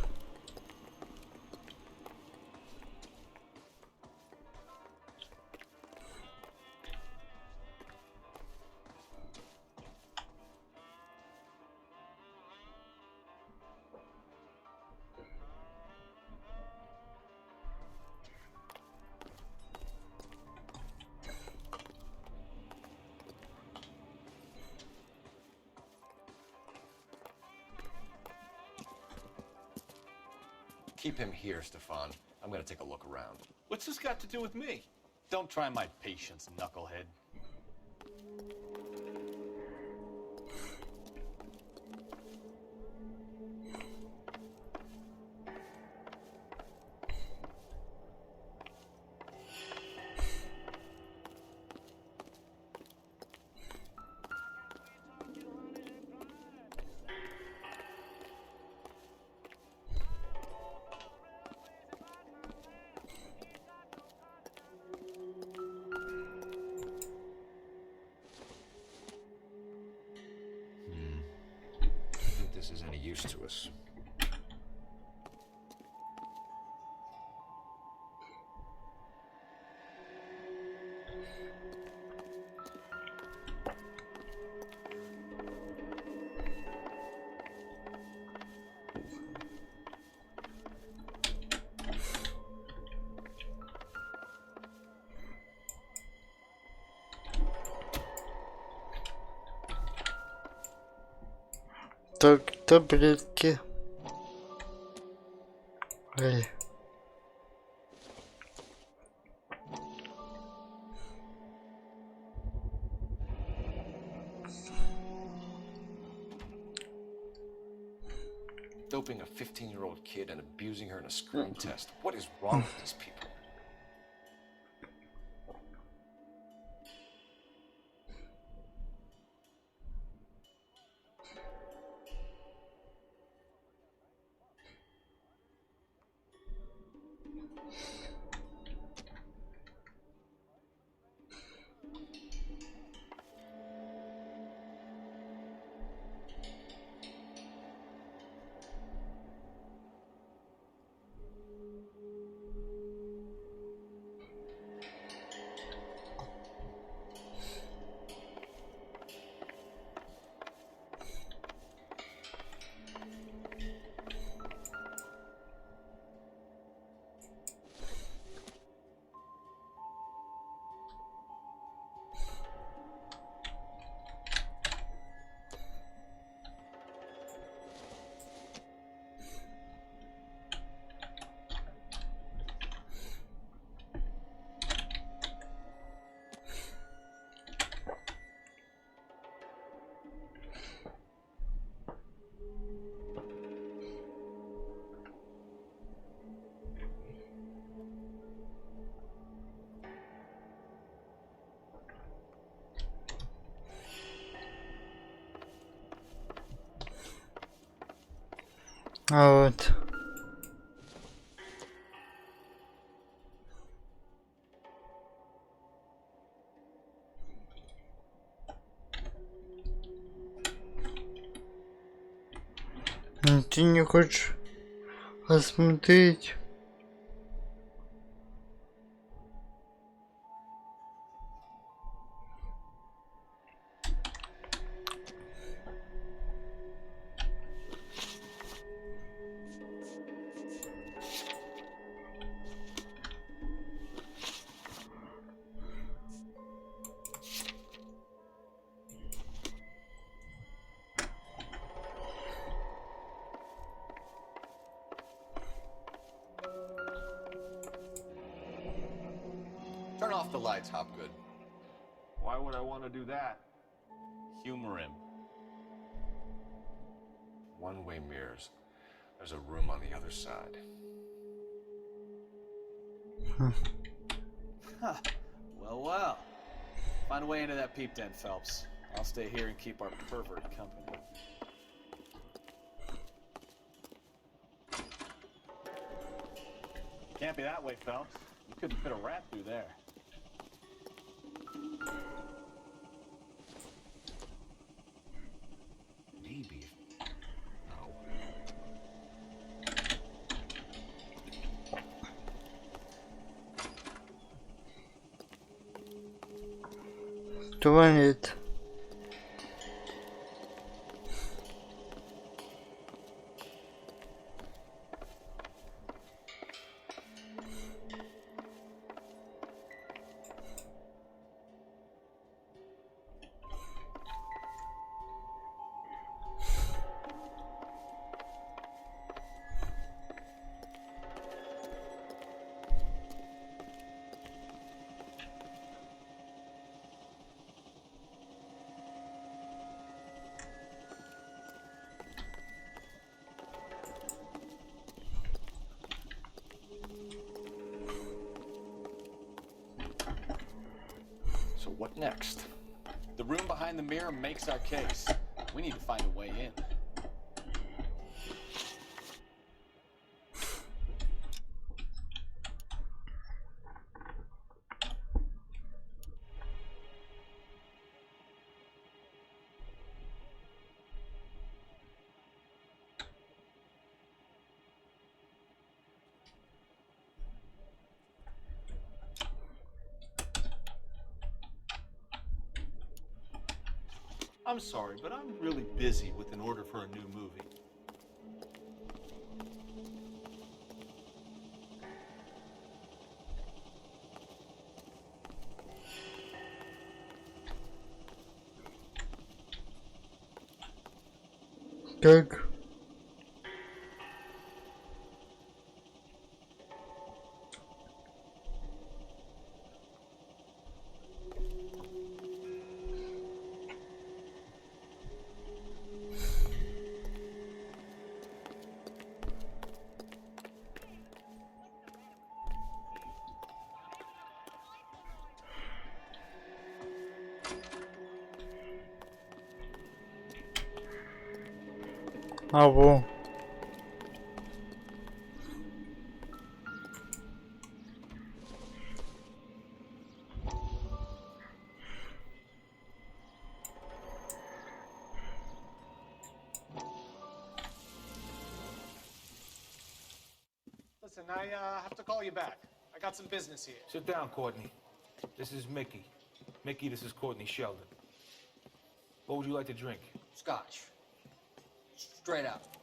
Keep him here, Stefan. I'm gonna take a look around. What's this got to do with me? Don't try my patience, knucklehead. This is any use to us. Так, таблетки. Ой. Doping a 15-year-old kid and abusing her in a screen test. What is wrong with these people? А вот. Ты не хочешь осмотреть? the lights, Hopgood. Why would I want to do that? Humor him. One-way mirrors. There's a room on the other side. Huh. Well. Find a way into that peep den, Phelps. I'll stay here and keep our pervert company. Can't be that way, Phelps. You couldn't fit a rat through there. Maybe. No. Творит. So what next? The room behind the mirror makes our case. We need to find a way in. I'm sorry, but I'm really busy with an order for a new movie. Как? А во. Listen, I have to call you back. I got some business here. Sit down, Courtney. This is Mickey. Mickey, this is Courtney Sheldon. What would you like to drink? Scotch. Straight up.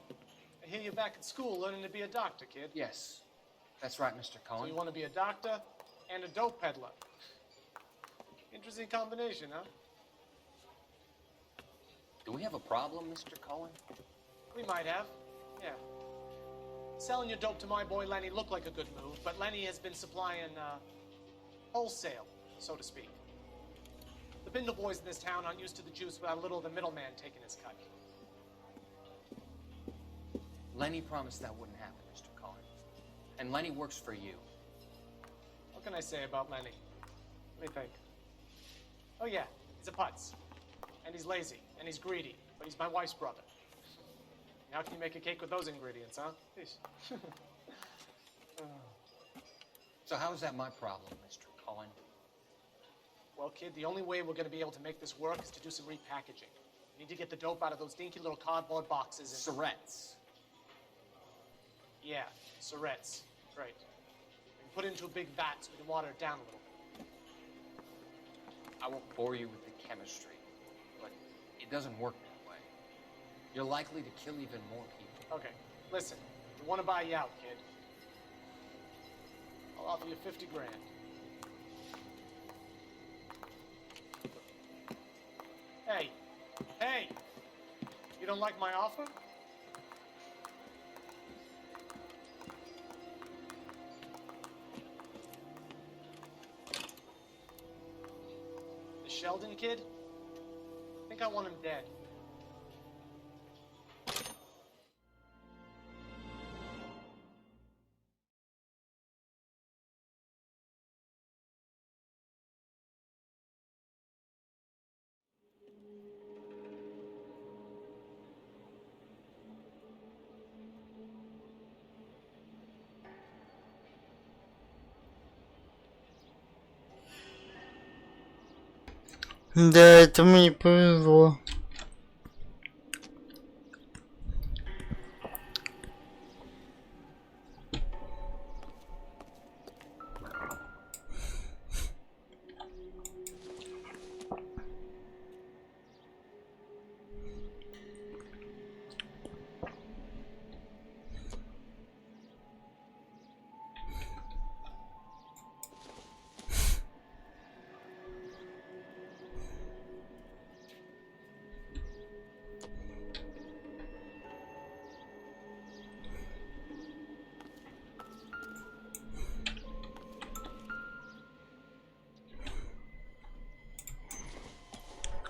I hear you're back at school learning to be a doctor, kid. Yes. That's right, Mr. So Cohen. you want to be a doctor and a dope peddler. Interesting combination, huh? Do we have a problem, Mr. Cohen? We might have, yeah. Selling your dope to my boy Lenny looked like a good move, but Lenny has been supplying, wholesale, so to speak. The Bindle boys in this town aren't used to the juice without a little of the middleman taking his cut. Lenny promised that wouldn't happen, Mr. Cohen. And Lenny works for you. What can I say about Lenny? Let me think. Oh yeah, he's a putz. And he's lazy, and he's greedy, but he's my wife's brother. How can you make a cake with those ingredients, huh? Jeez. So how is that my problem, Mr. Cohen? Well, kid, the only way we're going to be able to make this work is to do some repackaging. We need to get the dope out of those dinky little cardboard boxes and... Syrettes. Yeah, syrettes. Right. We can put it into a big vat so we can water it down a little bit. I won't bore you with the chemistry, but it doesn't work that way. You're likely to kill even more people. Okay, listen. I want to buy you out, kid. I'll offer you 50 grand. Hey, hey! You don't like my offer? Sheldon kid? I think I want him dead. Да, это мне повезло.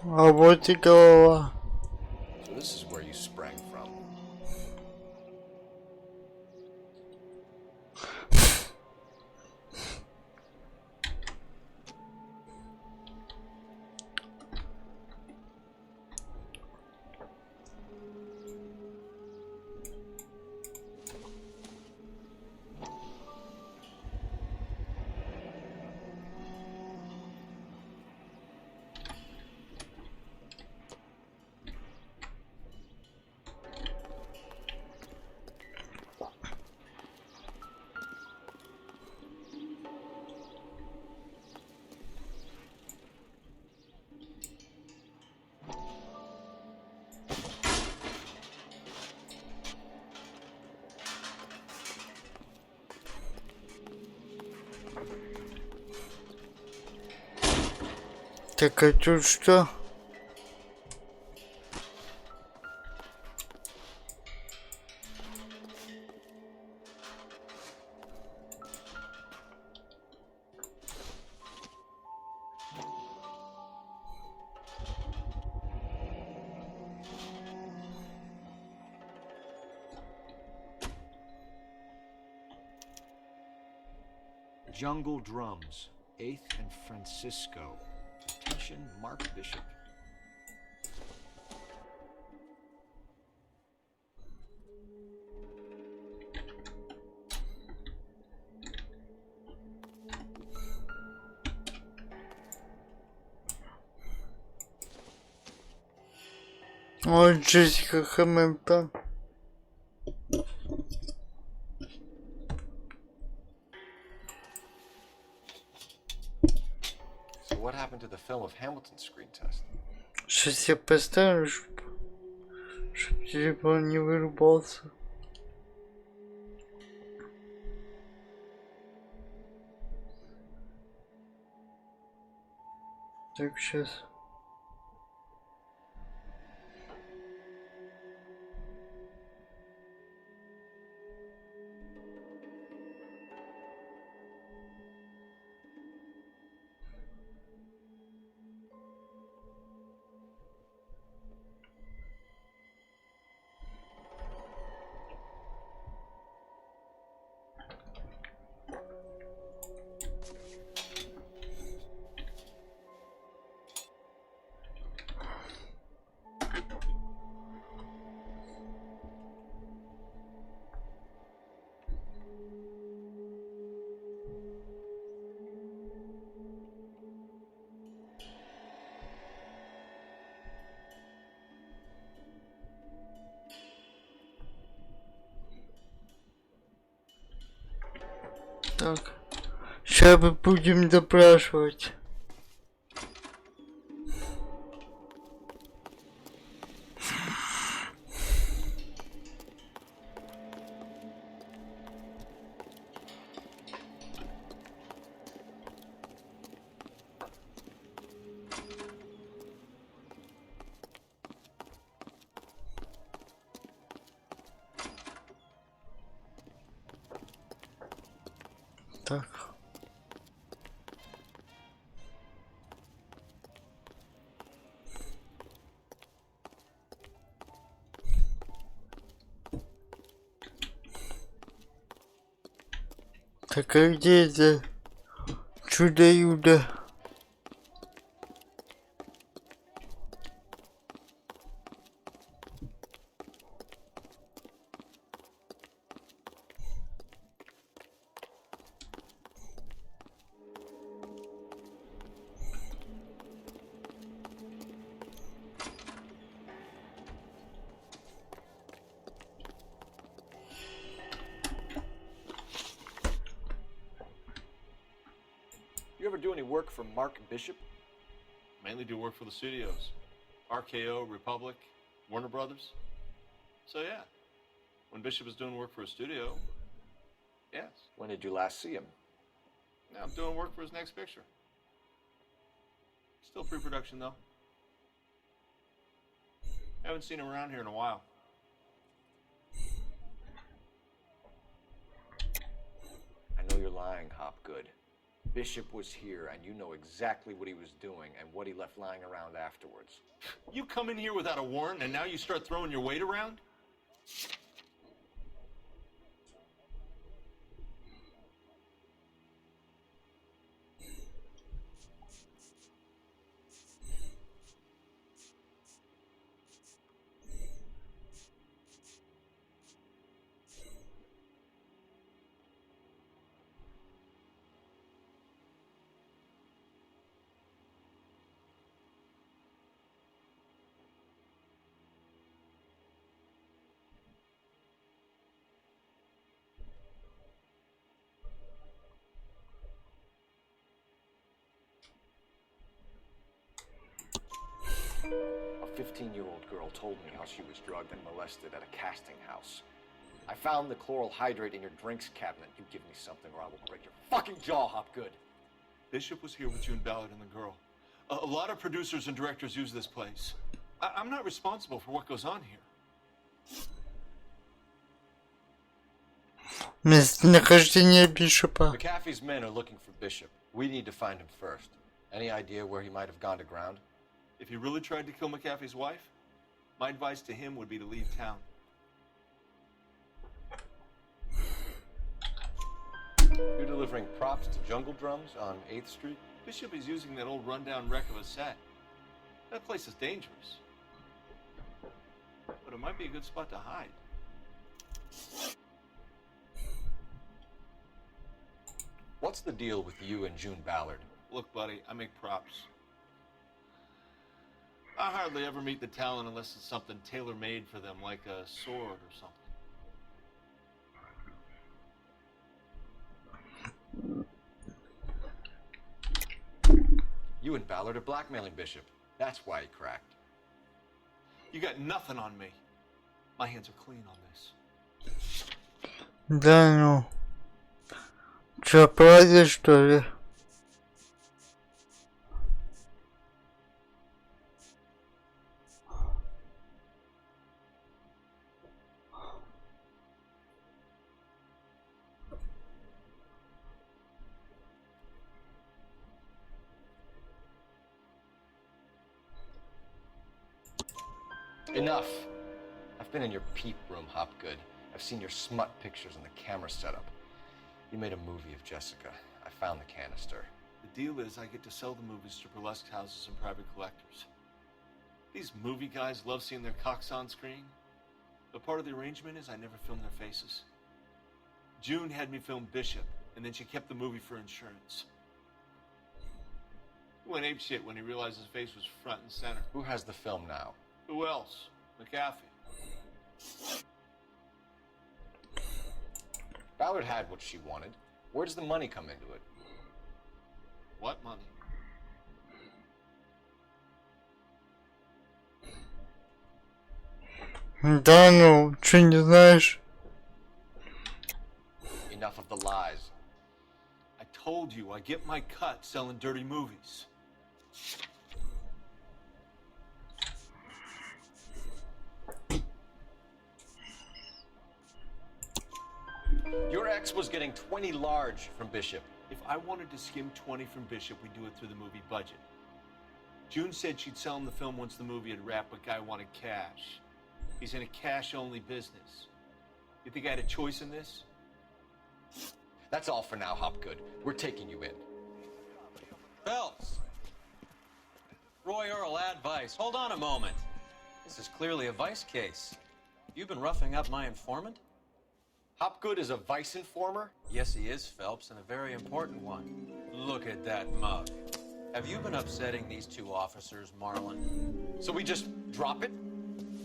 А вот и голова. So this is where you sprang from. Так, а тут что? Jungle Drums, 8th and Francisco. Attention, Mark Bishop. О, Джессика Хэмилтон. So what happened to the film of Hamilton's screen test? Сейчас я поставлю, чтобы телефон не вырубался. Так, сейчас. Так, сейчас мы будем допрашивать. Так. Так а где это чудо-юдо? You ever do any work for Mark Bishop? Mainly do work for the studios. RKO, Republic, Warner Brothers. So yeah, when Bishop was doing work for a studio, yes. When did you last see him? Now I'm doing work for his next picture. Still pre-production though. Haven't seen him around here in a while. I know you're lying, Hopgood. Bishop was here, and you know exactly what he was doing and what he left lying around afterwards. You come in here without a warrant, and now you start throwing your weight around? A 15-year-old girl told me how she was drugged and molested at a casting house. I found the chloral hydrate in your drinks cabinet. You give me something or I will break your fucking jaw, Hopgood. Bishop was here with June Ballard and the girl. A lot of producers and directors use this place. I'm not responsible for what goes on here. Местонахождение Бишопа. McAfee's men are looking for Bishop. We need to find him first. Any idea where he might have gone to ground? If he really tried to kill McAfee's wife, my advice to him would be to leave town. You're delivering props to Jungle Drums on 8th Street? Bishop is using that old rundown wreck of a set. That place is dangerous. But it might be a good spot to hide. What's the deal with you and June Ballard? Look, buddy, I make props. I hardly ever meet the talent unless it's something tailor-made for them, like a sword or something. You and Ballard are blackmailing Bishop. That's why he cracked. You got nothing on me. My hands are clean on this. Да ну. Чё, правда, что ли? Enough. I've been in your peep room, Hopgood. I've seen your smut pictures and the camera setup. You made a movie of Jessica. I found the canister. The deal is I get to sell the movies to burlesque houses and private collectors. These movie guys love seeing their cocks on screen. But part of the arrangement is I never film their faces. June had me film Bishop, and then she kept the movie for insurance. He went apeshit when he realized his face was front and center. Who has the film now? Who else? McAfee. Ballard had what she wanted. Where does the money come into it? What money? Да ну, что не знаешь? Enough of the lies. I told you I get my cut selling dirty movies. Your ex was getting 20 large from Bishop. If I wanted to skim 20 from Bishop, we'd do it through the movie budget. June said she'd sell him the film once the movie had wrapped, but Guy wanted cash. He's in a cash-only business. You think I had a choice in this? That's all for now, Hopgood. We're taking you in. Phelps! Roy Earl, advice. Hold on a moment. This is clearly a vice case. You've been roughing up my informant? Hopgood is a vice informer? Yes, he is, Phelps, and a very important one. Look at that mug. Have you been upsetting these two officers, Marlon? So we just drop it?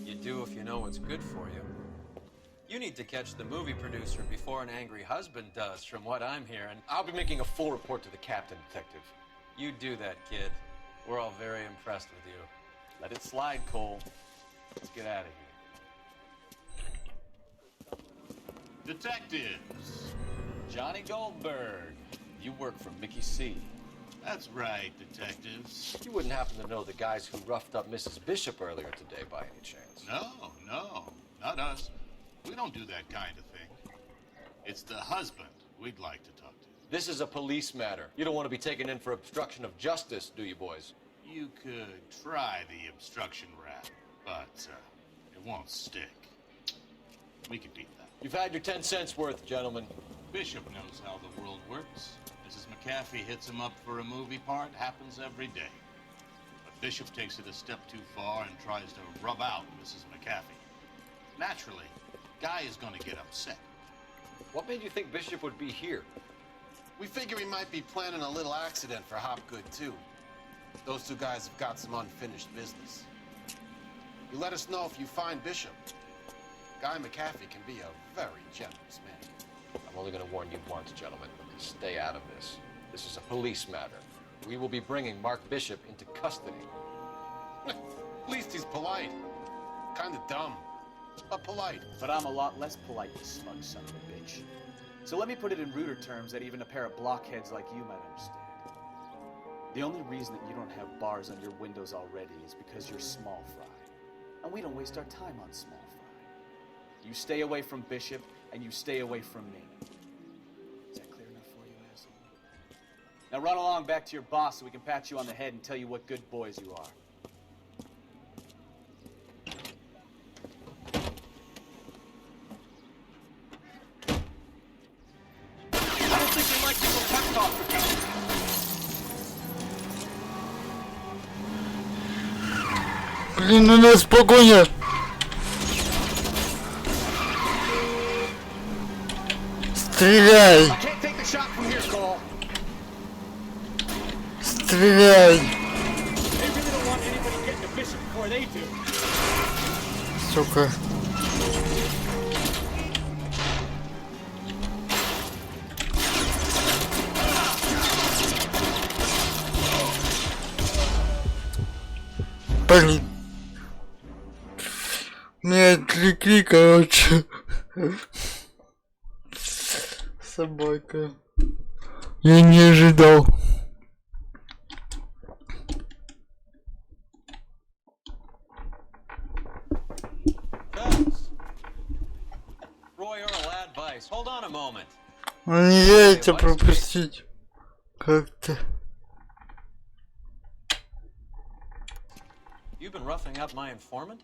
You do if you know what's good for you. You need to catch the movie producer before an angry husband does, from what I'm hearing. I'll be making a full report to the captain, Detective. You do that, kid. We're all very impressed with you. Let it slide, Cole. Let's get out of here. Detectives. Johnny Goldberg. You work for Mickey C. That's right, detectives. You wouldn't happen to know the guys who roughed up Mrs. Bishop earlier today by any chance? No, not us. We don't do that kind of thing. It's the husband we'd like to talk to. This is a police matter. You don't want to be taken in for obstruction of justice, do you, boys? You could try the obstruction rap, but it won't stick. We could beat that. You've had your 10 cents worth, gentlemen. Bishop knows how the world works. Mrs. McAfee hits him up for a movie part, happens every day. But Bishop takes it a step too far and tries to rub out Mrs. McAfee. Naturally, Guy is going to get upset. What made you think Bishop would be here? We figure he might be planning a little accident for Hopgood, too. Those two guys have got some unfinished business. You let us know if you find Bishop. Guy McAfee can be a very generous man. I'm only going to warn you once, gentlemen. Stay out of this. This is a police matter. We will be bringing Mark Bishop into custody. At least he's polite. Kind of dumb, but polite. But I'm a lot less polite, you smug son of a bitch. So let me put it in ruder terms that even a pair of blockheads like you might understand. The only reason that you don't have bars on your windows already is because you're small fry. And we don't waste our time on small fry. You stay away from Bishop, and you stay away from me. Is that clear enough for you, asshole? Now run along back to your boss so we can pat you on the head and tell you what good boys you are. I don't think they like people pep talk with you. Блин, у нас погоня. Стреляй! Стреляй! Сука. Блин. Меня отвлекли, короче. Собака. Я не ожидал. Roy Earl, advice. Hold on a moment. Нельзя это пропустить. Как-то. You've been roughing up my informant?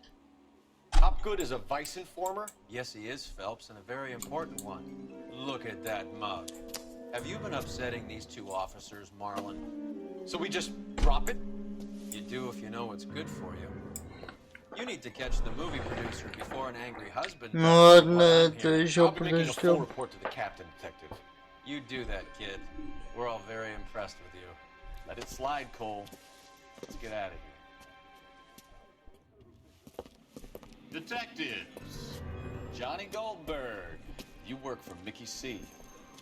Hopgood is a vice informer? Yes, he is, Phelps, and a very important one. Look at that mug. Have you been upsetting these two officers, Marlon? So we just drop it? You do if you know what's good for you. You need to catch the movie producer before an angry husband. Ну ладно, это еще I'll be making a full подождем. report to the captain, Detective. You do that, kid. We're all very impressed with you. Let it slide, Cole. Let's get out of here. Detectives. Johnny Goldberg. You work for Mickey C.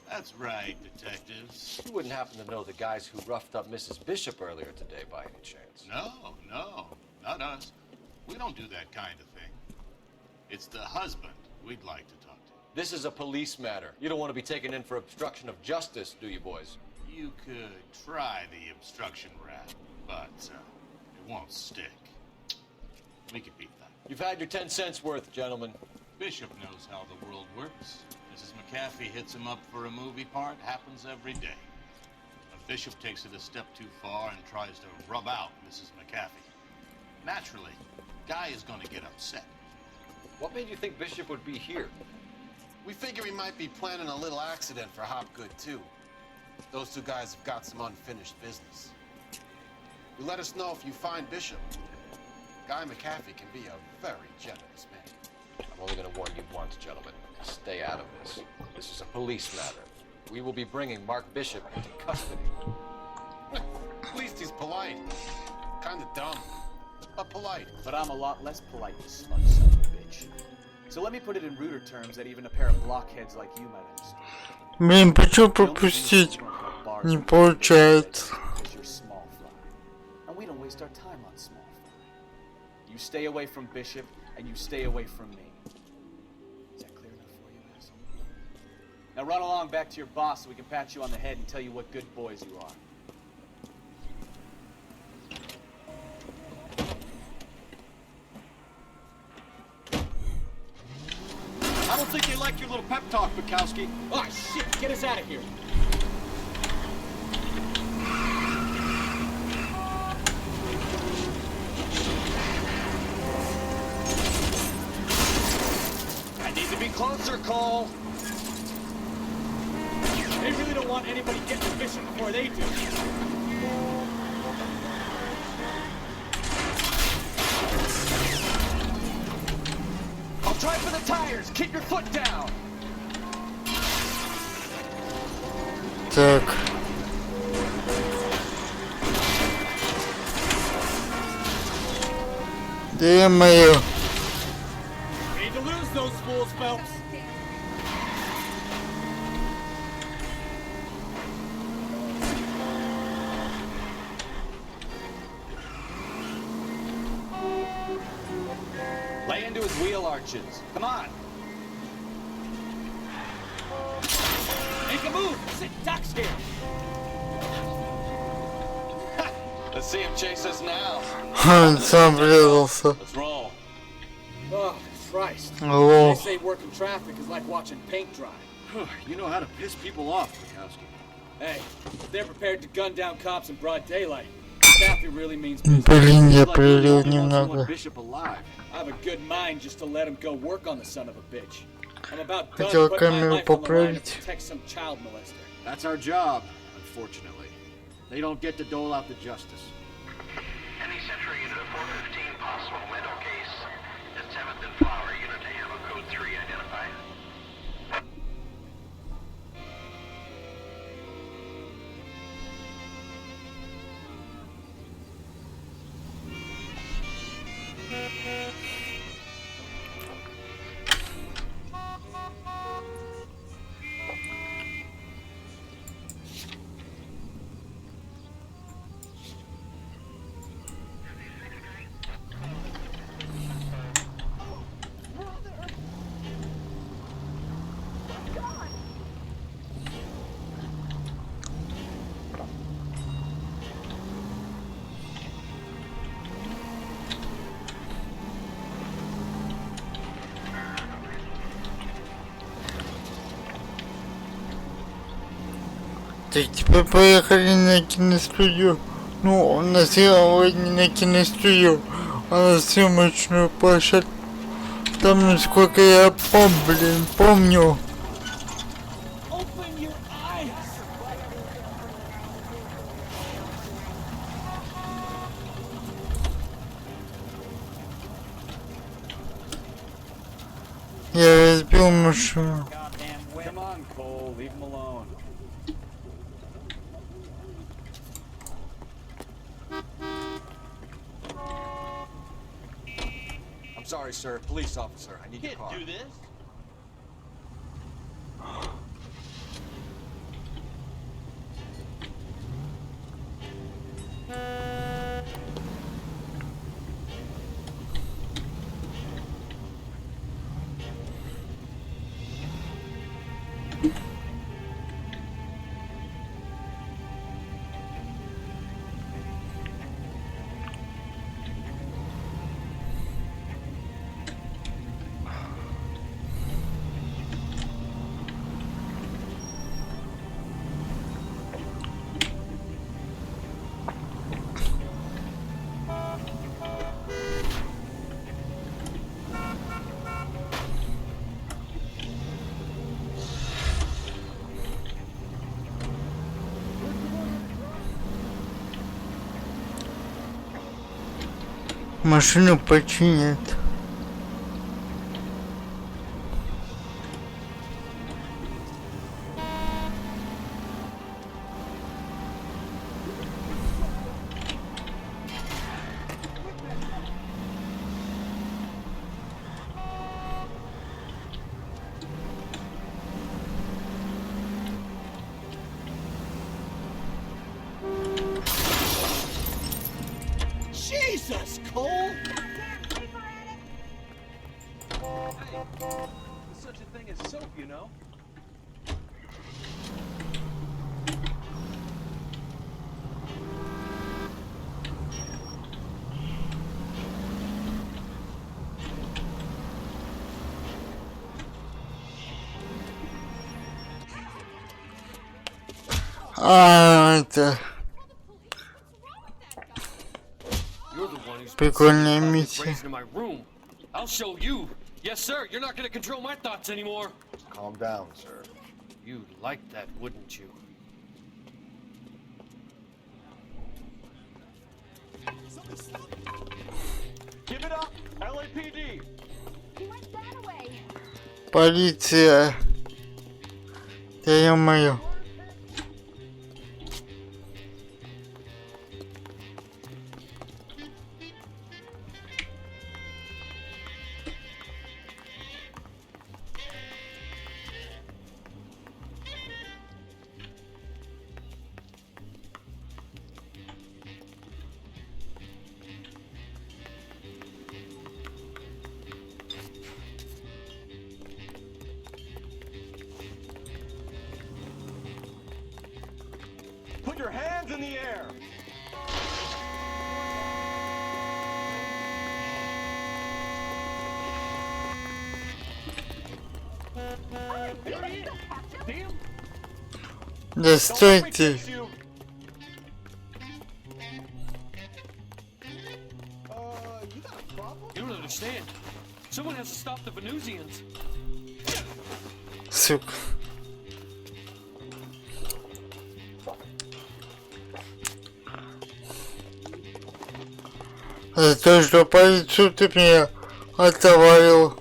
That's right, detectives. You wouldn't happen to know the guys who roughed up Mrs. Bishop earlier today by any chance? No, not us. We don't do that kind of thing. It's the husband we'd like to talk to. This is a police matter. You don't want to be taken in for obstruction of justice, do you, boys? You could try the obstruction rap, but it won't stick. We could beat that. You've had your 10 cents worth, gentlemen. Bishop knows how the world works. Mrs. McAfee hits him up for a movie part, happens every day. But Bishop takes it a step too far and tries to rub out Mrs. McAfee. Naturally, Guy is going to get upset. What made you think Bishop would be here? We figure he might be planning a little accident for Hopgood, too. Those two guys have got some unfinished business. You let us know if you find Bishop. Guy McAfee can be a very generous man. I'm only going to warn you once, gentlemen. Stay out of this. This is a police matter. We will be bringing Mark Bishop into custody. At least he's polite. Kind of dumb, but polite. But I'm a lot less polite, you smug son of a bitch. So let me put it in ruder terms that even a pair of blockheads like you might understand. Блин, почему пропустить? Не получается. And we don't waste our time on small fry. You stay away from Bishop, and you stay away from me. Is that clear enough for you, asshole? Now run along back to your boss so we can pat you on the head and tell you what good boys you are. I don't think they like your little pep talk, Bukowski. Oh, shit! Get us out of here! I need to be closer, Cole! They really don't want anybody getting to Bishop before they do. I'll try for the tires. Keep your foot down. Так. Ё-моё. We need to lose those fools, Phelps. Lay into his wheel arches. Come on. Make a move. Sit ducks here. Let's see him chase us now. Сам врезался. Let's roll. Oh, Christ. Hello. They say working traffic is like watching paint dry. You know how to piss people off, Bukowski. Hey, if they're prepared to gun down cops in broad daylight, Kathy really means business. Блин, я пролил немного. Bishop alive. I have a good mind just to let him go work on the son of a bitch. I'm about done Хотел putting my камеру life on the line to поправить. protect some child molester. That's our job, unfortunately. They don't get to dole out the justice. Any Central unit of 415 possible mental case at 7th and Flower unit to handle code 3 identified. Так, теперь поехали на киностудию. Ну, на сегодня на киностудию, а на съемочную площадку. Там, насколько я помню. Я разбил машину. Come on, Cole, leave him alone. I'm sorry, sir. Police officer. I need your car. Do this? машину починят. Jesus, Cole! Hey, there's such a thing as soap, you know? Это прикольная миссия. I'll show you. Yes, sir. You're not going to control my thoughts anymore. Calm down, sir. You'd like that, wouldn't you? Give it up, LAPD. He went that way. Полиция. Да ё-моё. Put your hands in the air. Да стойте. You don't understand. Someone has to stop the Venusians. Сука. За то, что полицию ты меня отоварил.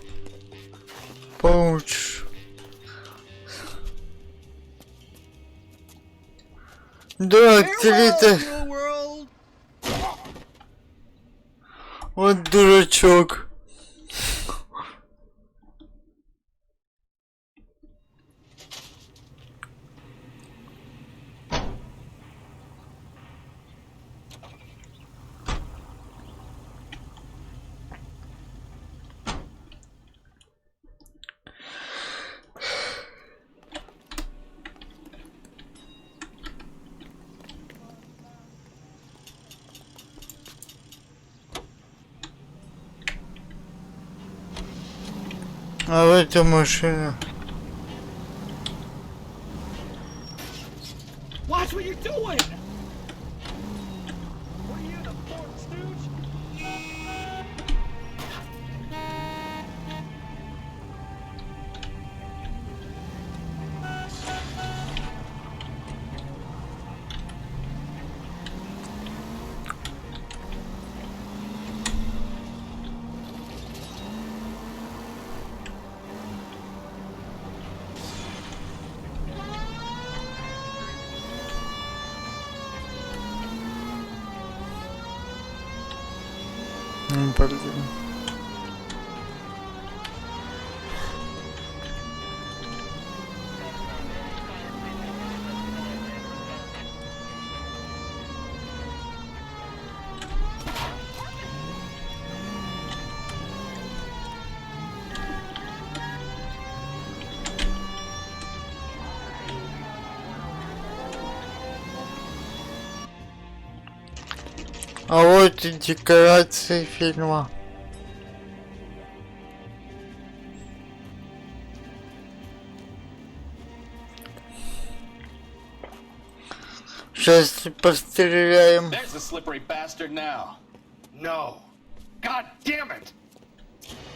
Получишь. Да, ты-то. Вот дурачок. А в эту машину. Watch what you're doing! Блин. А вот и декорации фильма. Сейчас постреляем. There's the slippery bastard now. No. God damn it!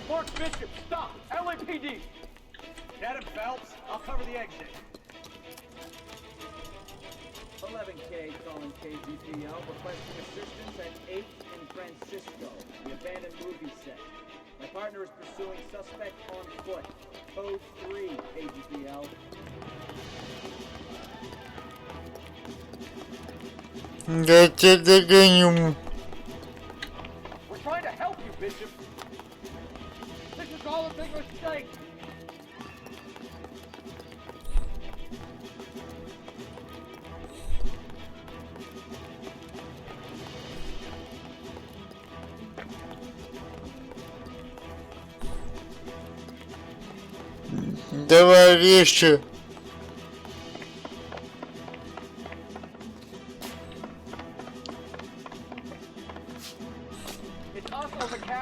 Mark Bishop, stop! LAPD! Get him, Phelps. I'll cover the exit. 11K calling KGPL, requesting assistance at 8 and Francisco, the abandoned movie set. My partner is pursuing suspect on foot. Code 3, AGPL. Я тебя догоню. We're trying to help you, Bishop. This is all a big mistake. Давай резче.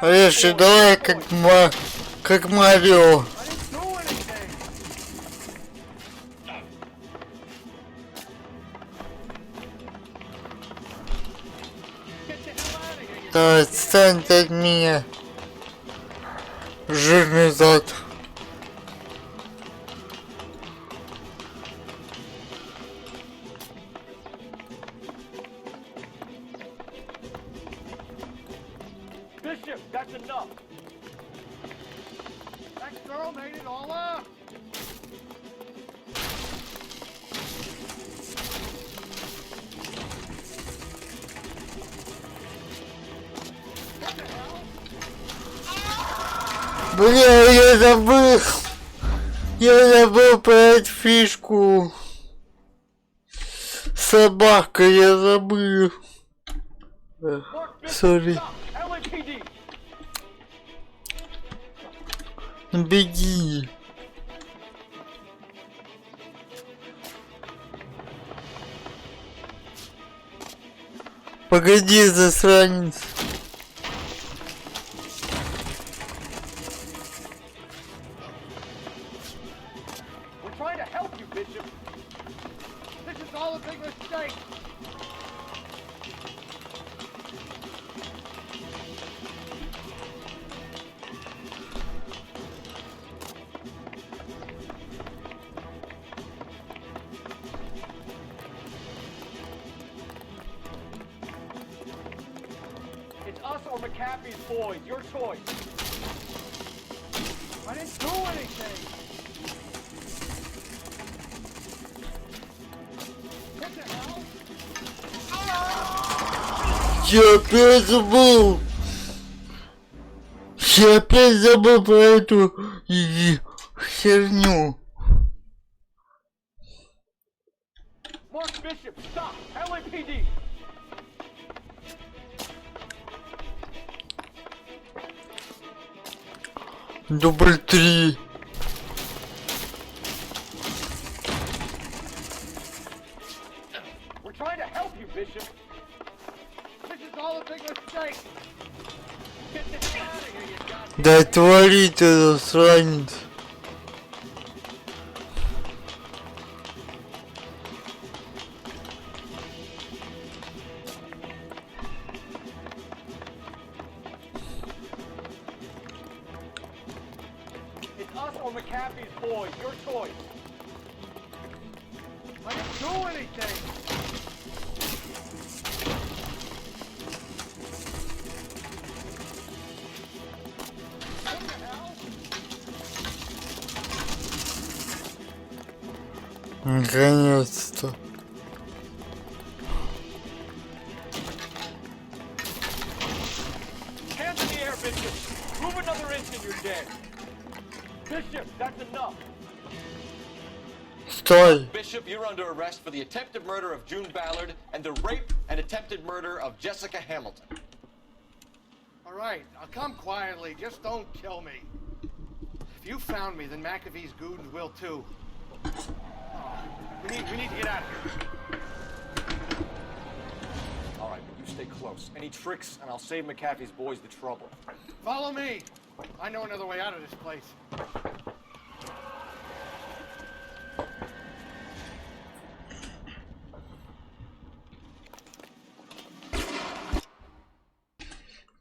Резче давай, как Марио. Да, отстань от меня. Жирный зад. Bishop, that's enough. That girl made it all up. Бля, я забыл. Я забыл про эту фишку. Собака, я забыл. Сори. Беги. Погоди, засранец. We're trying to help you, Bishop. This is all a big mistake. It's us or McAfee's boys. Your choice. I didn't do anything. What the hell? Я опять забыл. Я опять забыл про эту херню. Mark Bishop, stop! LAPD! Дубль 3. We're trying to help you, Bishop. This is all a big mistake. Get the hell out of here, you goddamn... Да твори ты, засранец. It's us or McAfee's boys. Your choice. I didn't do anything. What the hell? Наконец-то. Hands in the air, Bishop. Move another inch and you're dead. Bishop, that's enough. Стой. Bishop, you're under arrest for the attempted murder of June Ballard and the rape and attempted murder of Jessica Hamilton. All right, I'll come quietly. Just don't kill me. If you found me, then McAfee's goons will too. Oh, we need to get out of here. All right, but you stay close. Any tricks, and I'll save McAfee's boys the trouble. Follow me. I know another way out of this place.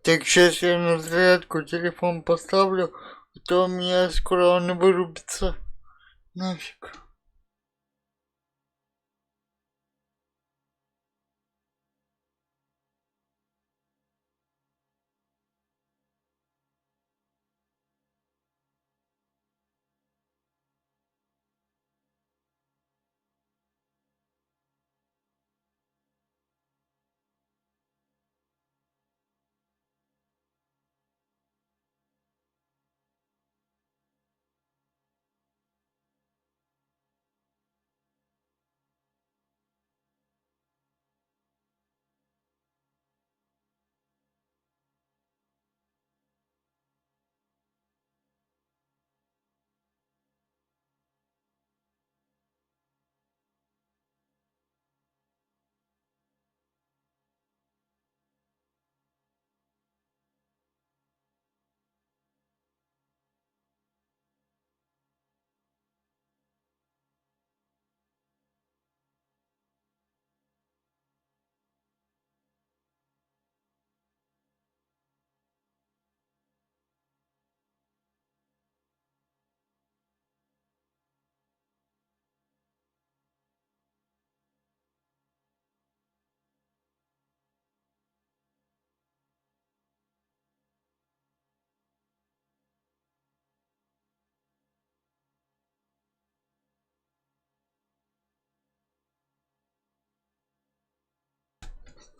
Так, сейчас я на зарядку телефон поставлю, а то у меня скоро он вырубится. Нафиг.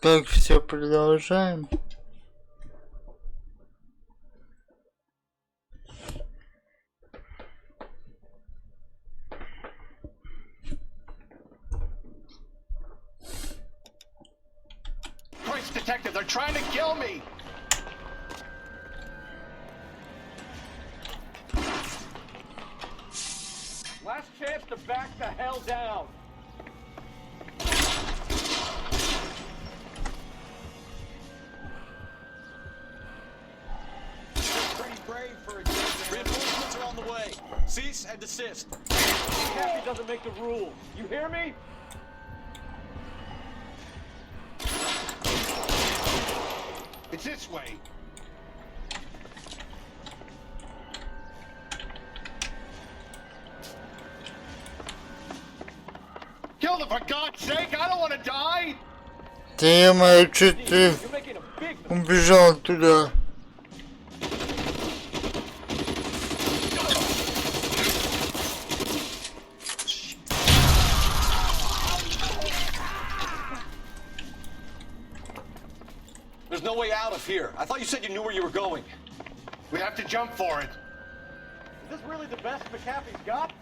Так, все, продолжаем. Christ, detective, they're trying to kill me! Last chance to back the hell down. Pretty brave for a gentleman. Reinforcements are on the way. Cease and desist. Kathy doesn't make the rules. You hear me? It's this way. Kill them, for God's sake! I don't want to die! Да я мою, что ты убежал туда? There's no way out of here. I thought you said you knew where you were going. We have to jump for it. Is this really the best McAfee's got?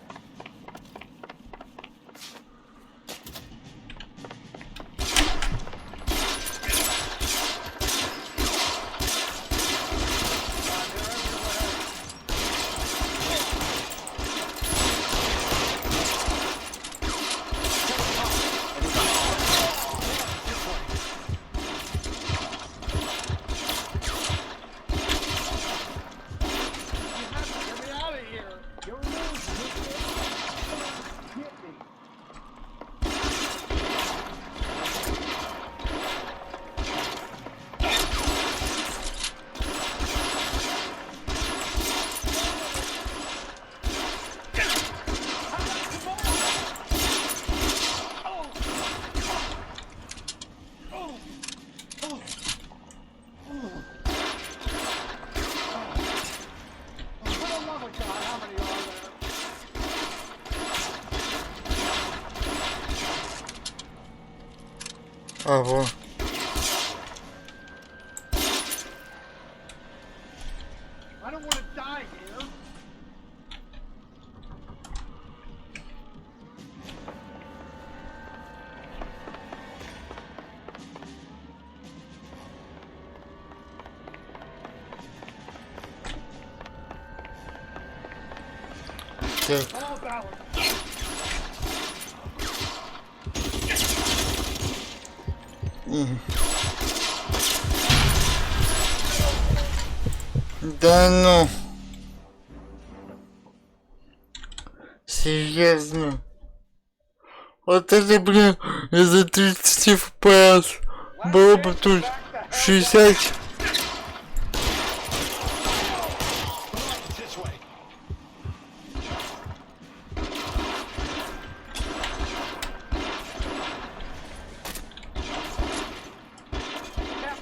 Ага. I don't want to die here. Так. All balance. Да ну. Серьезно. Вот это, блин, из-за 30 FPS. Было бы тут 60.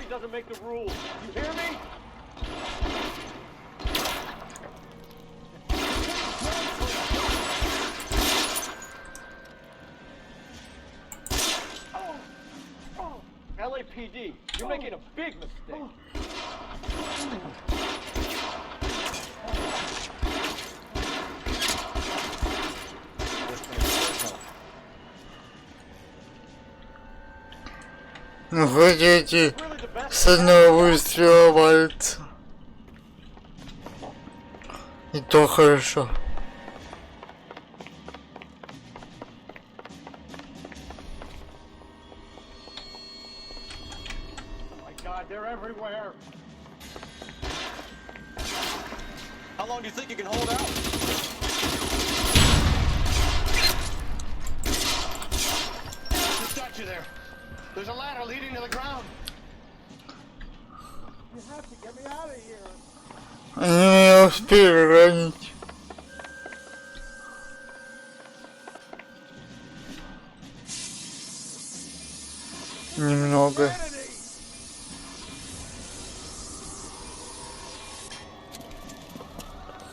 Doesn't make the rules. You hear me? LAPD, you're making a big mistake. Ну хоть эти с одного выстрела валятся. И то хорошо. God, they're everywhere. How long do you think you can hold out? Just got you there. There's a ladder leading to the ground. You have to get me out of here. Они меня успели ранить. Немного.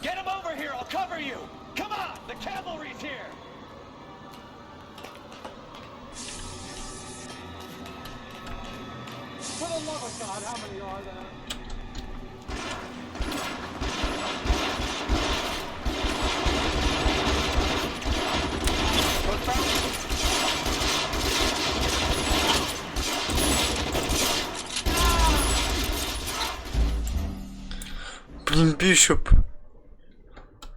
Get him over here, I'll cover you. Come on, the cavalry's here. love of God, how many are there? Блин, Бишоп.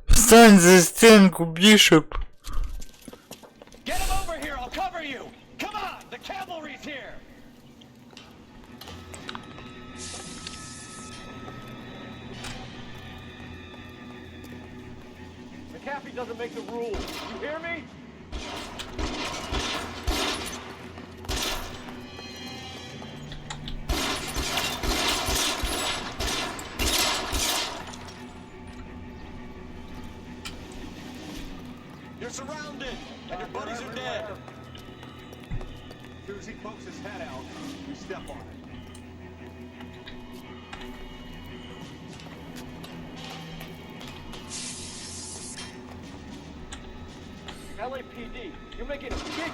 Встань за стенку, Бишоп. Get him over here, I'll cover you. Come on, the cavalry's here. McAfee doesn't make the rules. You hear me? You're surrounded, and your buddies are dead. As soon as he pokes his head out, we step on it. LAPD, you're making a big mistake.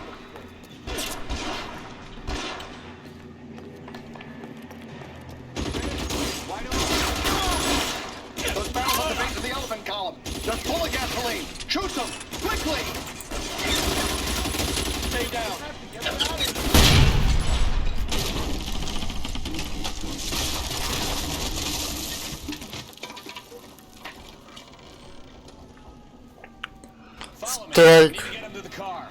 Wide open. Those barrels at the base of the elephant column. Just full of gasoline. Shoot them! Quickly! Stay down. Follow me. Strike. Need to get him to the car.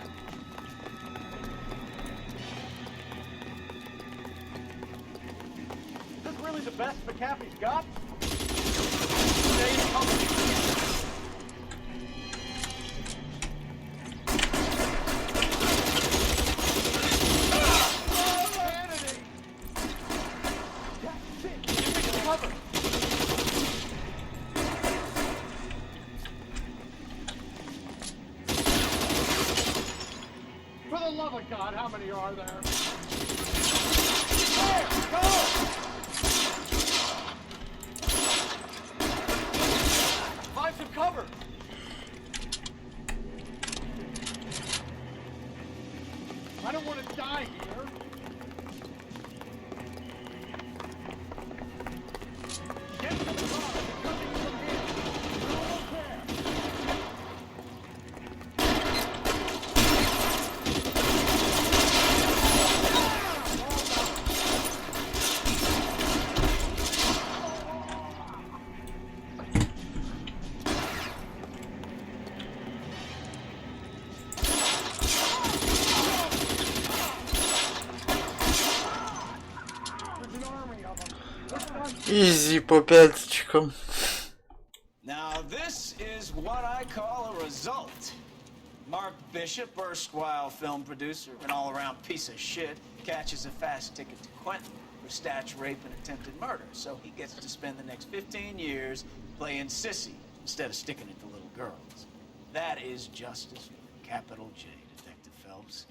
Is this really the best McAfee's got? Stay in cover. For the love of God, how many are there? There, go! Find some cover! I don't want to die here. Get to the car! They're coming from here! No one care! Изи по пяточкам. Now this is what I call a result. Mark Bishop, erstwhile film producer and all-around piece of shit, catches a fast ticket to Quentin for snatch, rape, and attempted murder. So he gets to spend the next 15 years playing sissy instead of sticking it to little girls. That is justice with a capital J, Detective Phelps.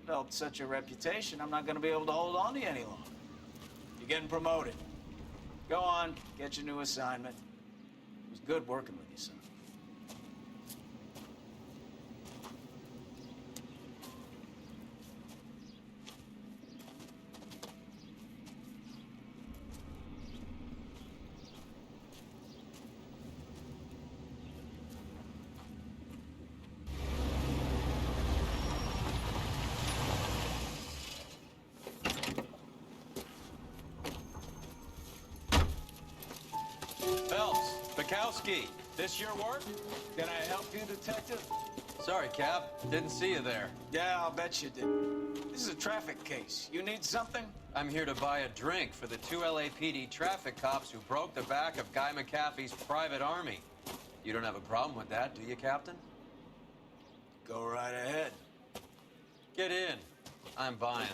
Developed such a reputation, I'm not going to be able to hold on to you any longer. You're getting promoted. Go on, get your new assignment. It was good working with you, son. Phelps, Bukowski, this your work? Can I help you, Detective? Sorry, Cap. Didn't see you there. Yeah, I'll bet you did. This is a traffic case. You need something? I'm here to buy a drink for the 2 LAPD traffic cops who broke the back of Guy McAfee's private army. You don't have a problem with that, do you, Captain? Go right ahead. Get in. I'm buying.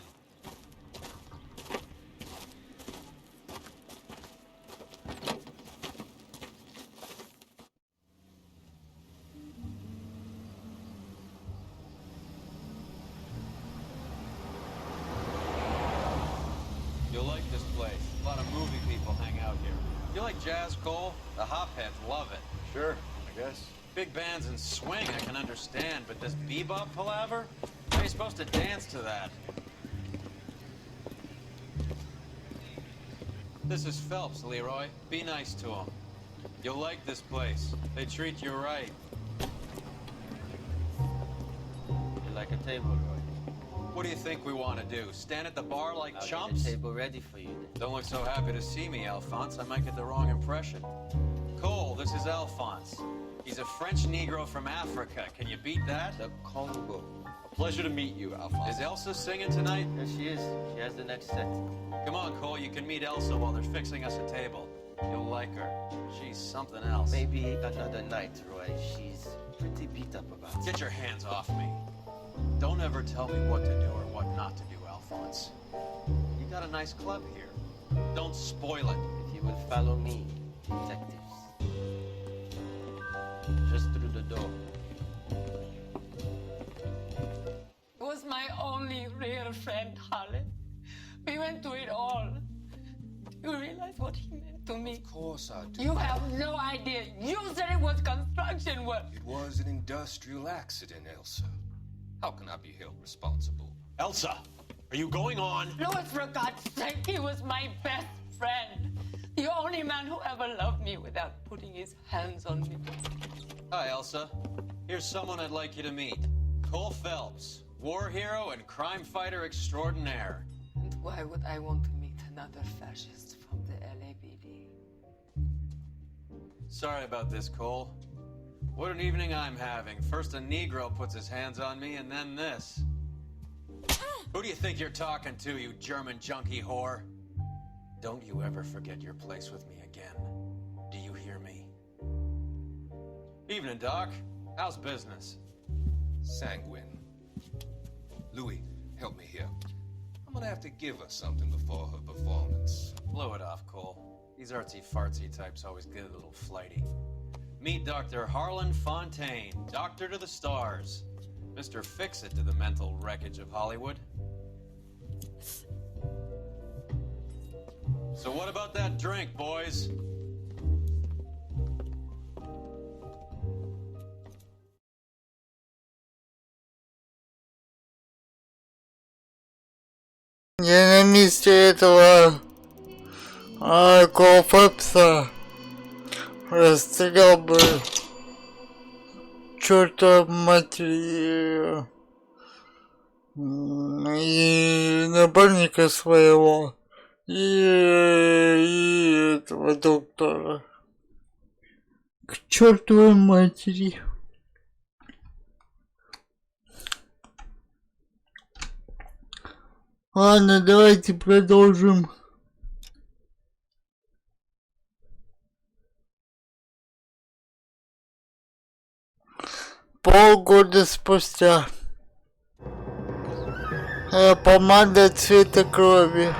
You'll like this place. A lot of movie people hang out here. You like jazz, Cole? The hopheads love it. Sure, I guess. Big bands and swing I can understand, but this bebop palaver? How are you supposed to dance to that? This is Phelps, Leroy. Be nice to him. You'll like this place. They treat you right. You like a table, Roy? What do you think we want to do? Stand at the bar like I'll chumps? get a table ready for you then. Don't look so happy to see me, Alphonse. I might get the wrong impression. Cole, this is Alphonse. He's a French Negro from Africa. Can you beat that? The Congo. A pleasure to meet you, Alphonse. Is Elsa singing tonight? There she is. She has the next set. Come on, Cole. You can meet Elsa while they're fixing us a table. You'll like her. She's something else. Maybe another night, Roy. She's pretty beat up about it. Get your hands off me. Don't ever tell me what to do or what not to do, Alphonse. You got a nice club here. Don't spoil it. If you will follow me, detectives. Just through the door. Was my only real friend, Harlan. We went through it all. Do you realize what he meant to me? Of course I do. You have no idea. You said it was construction work. It was an industrial accident, Elsa. How can I be held responsible? Elsa, are you going on? Louis, for God's sake, he was my best friend. The only man who ever loved me without putting his hands on me. Hi, Elsa. Here's someone I'd like you to meet. Cole Phelps, war hero and crime fighter extraordinaire. And why would I want to meet another fascist from the LAPD? Sorry about this, Cole. What an evening I'm having. First a Negro puts his hands on me, and then this. Who do you think you're talking to, you German junkie whore? Don't you ever forget your place with me again. Do you hear me? Evening, Doc. How's business? Sanguine. Louis, help me here. I'm gonna have to give her something before her performance. Blow it off, Cole. These artsy-fartsy types always get a little flighty. Meet Dr. Harlan Fontaine, doctor to the stars. Mr. Fix-It to the mental wreckage of Hollywood. So what about that drink, boys? Я на месте этого Кофепса расстрелял бы чёрта матери и напарника своего и этого доктора. К чёртовой матери. Ладно, давайте продолжим. Полгода спустя. Помада цвета крови.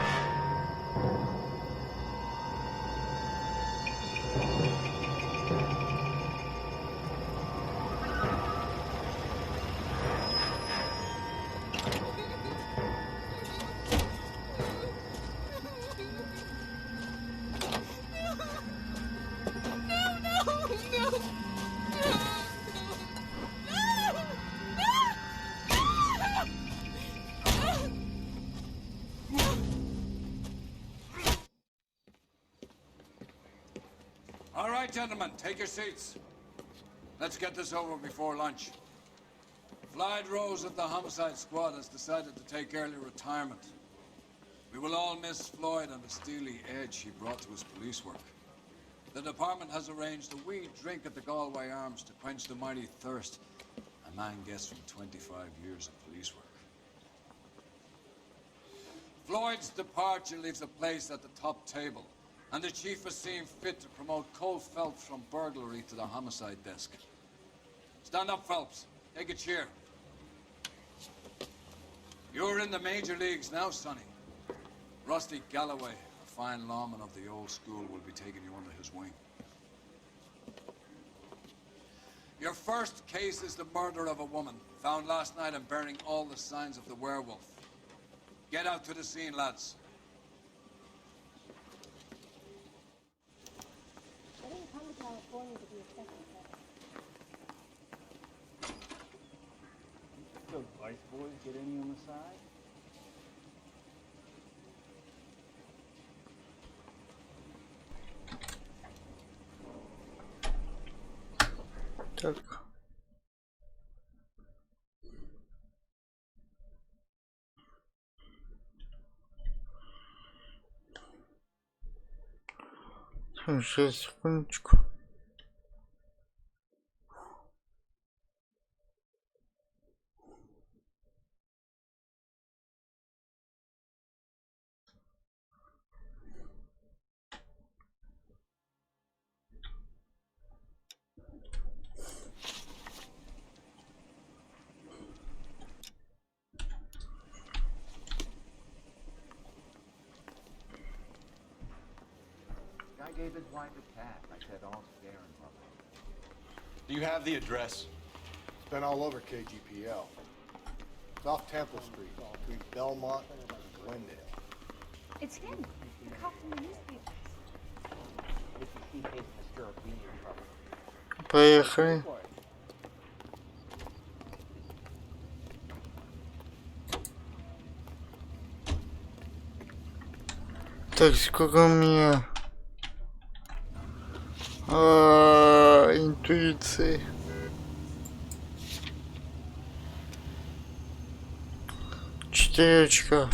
All right, gentlemen, take your seats. Let's get this over before lunch. Floyd Rose of the Homicide Squad has decided to take early retirement. We will all miss Floyd and the steely edge he brought to his police work. The department has arranged a wee drink at the Galway Arms to quench the mighty thirst a man gets from 25 years of police work. Floyd's departure leaves a place at the top table, and the chief has seen fit to promote Cole Phelps from burglary to the homicide desk. Stand up, Phelps. Take a cheer. You're in the major leagues now, Sonny. Rusty Galloway, a fine lawman of the old school, will be taking you under his wing. Your first case is the murder of a woman, found last night and bearing all the signs of the werewolf. Get out to the scene, lads. I didn't come to California to be a secretary. Those vice boys get any on the side? Так. Сейчас, секундочку. Gave his wife a cat. I said all's fair in love. Do you have the address? It's been all over KGPL. It's off Temple Street, between Belmont and Glendale. It's him. The cop from the newspapers. Поехали. Так, сколько у меня интуиции? 4 очка.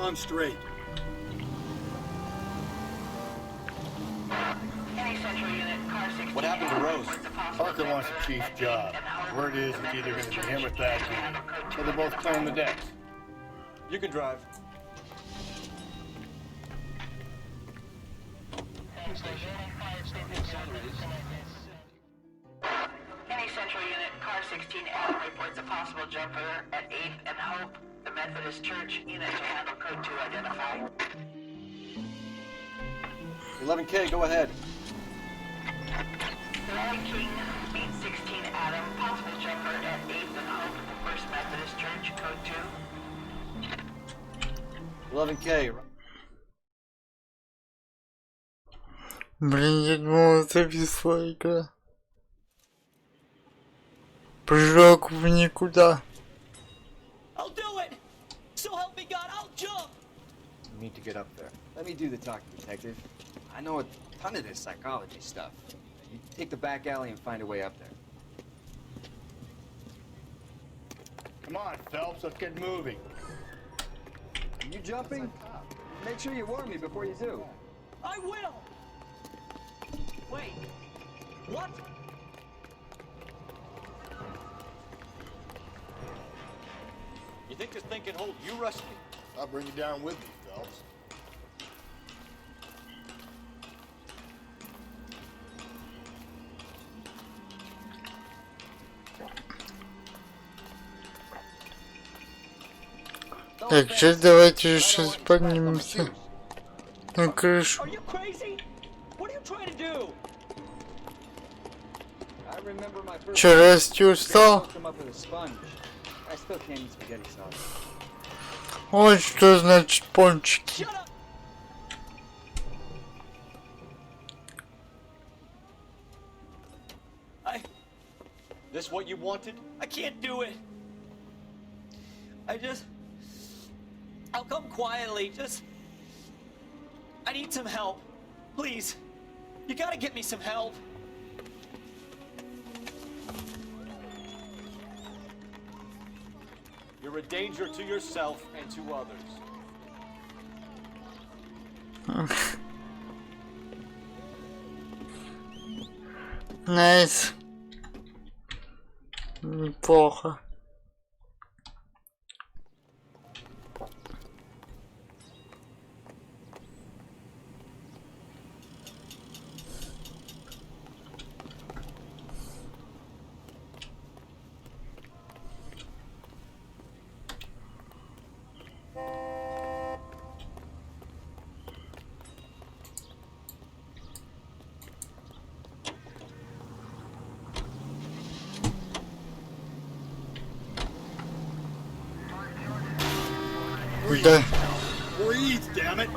On straight. What happened to Rose? Parker wants the chief's job. Word is it's either going to be him or Thad. So they're both playing the decks. You can drive. Any Central Unit, car 16 Adam reports a possible jumper at 8th and Hope. The Methodist Church unit to handle code 2 identify. 11K, go ahead. 11 King, meet 16 Adam, possible jumper at 8th and Hope, First Methodist Church, code 2. 11K. Блин, я думал, зависла игра. Прыжок в никуда. I'll do it! So help me God, I'll jump! You need to get up there. Let me do the talking, detective. I know a ton of this psychology stuff. You take the back alley and find a way up there. Come on, Phelps, let's get moving. You jumping? Make sure you warn me before you do. I will! Wait, what? You think this thing can hold you, Rusty? I'll bring you down with me, Phelps. Так, сейчас давайте сейчас поднимемся на крышу. Че, Расти устал? Вот что значит пончики. This what you wanted? I can't do it. I'll come quietly, I need some help. Please. You gotta get me some help. You're a danger to yourself and to others. Найс. Неплохо. Да. Breathe, damn it.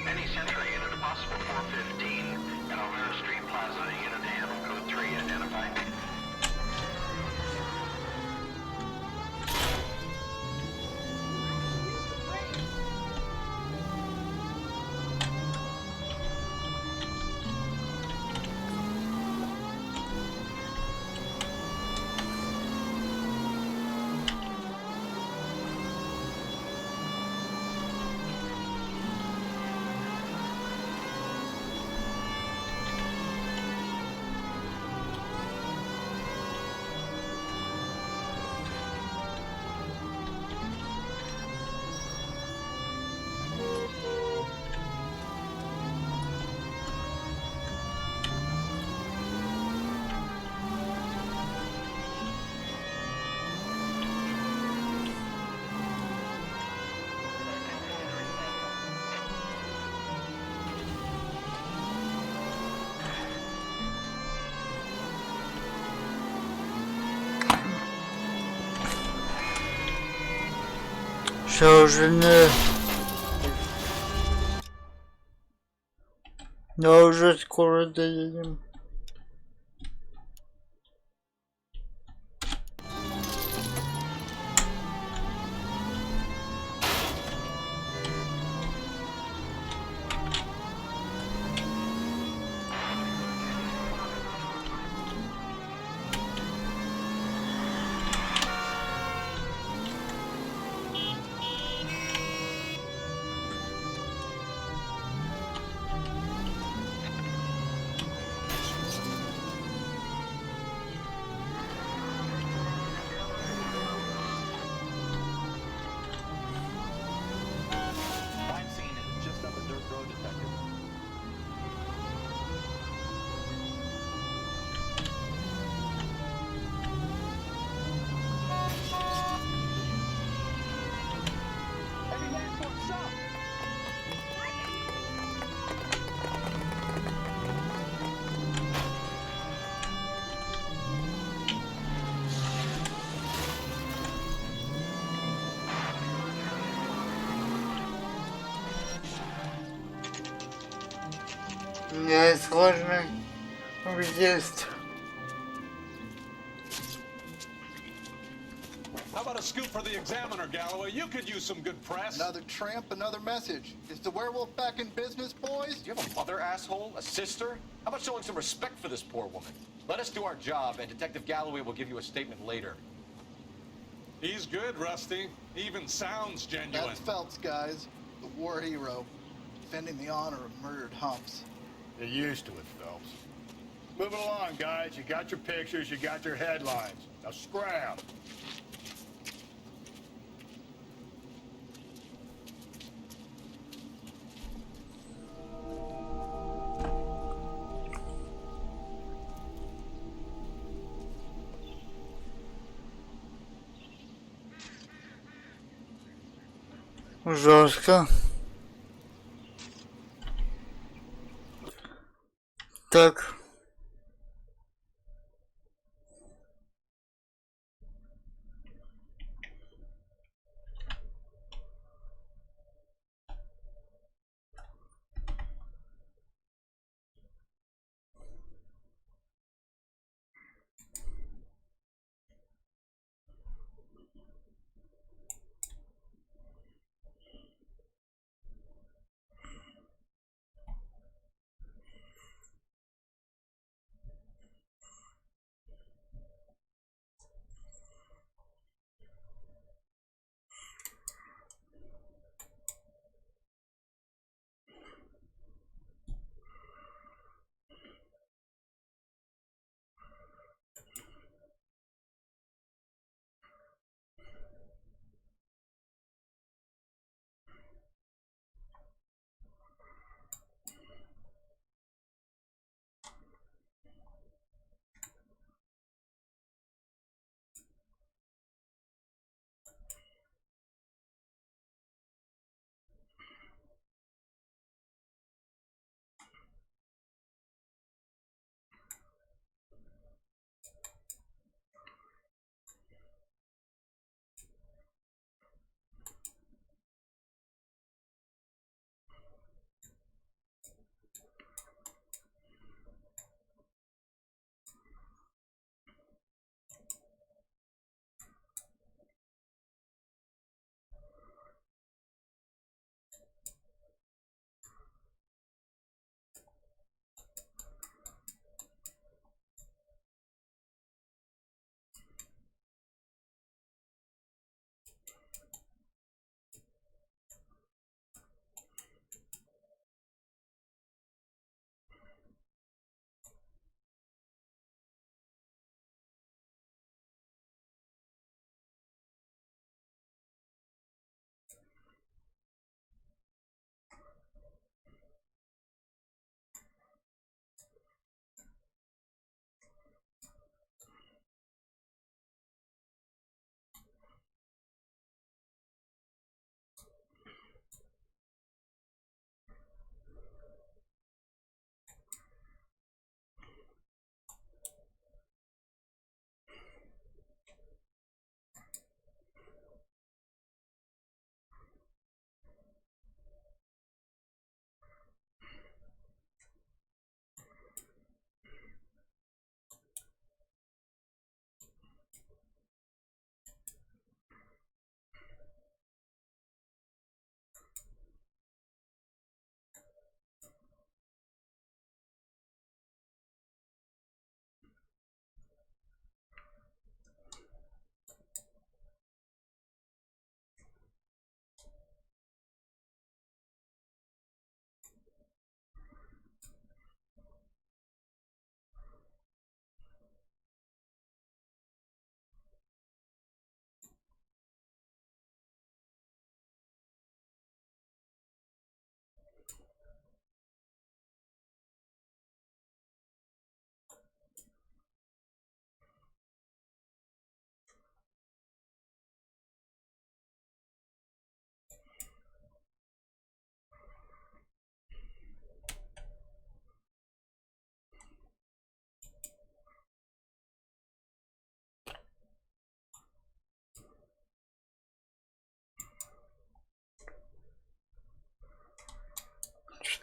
Any Central unit, a possible 415 at Alvaro Street Plaza, unit to handle code 3 identified. Все уже не... Я уже скоро доедем. Мне сложно въезд. How about a scoop for the Examiner, Galloway? You could use some good press. Another tramp, another message. Is the werewolf back in business, boys? Do you have a mother, asshole? A sister? How about showing some respect for this poor woman? Let us do our job, and Detective Galloway will give you a statement later. He's good, Rusty. He even sounds genuine. That's Phelps, guys. The war hero. Defending the honor of murdered humps. They're used to it, Phelps. Move it along, guys. You got your pictures, you got your headlines. Now scram. Жестко. Так.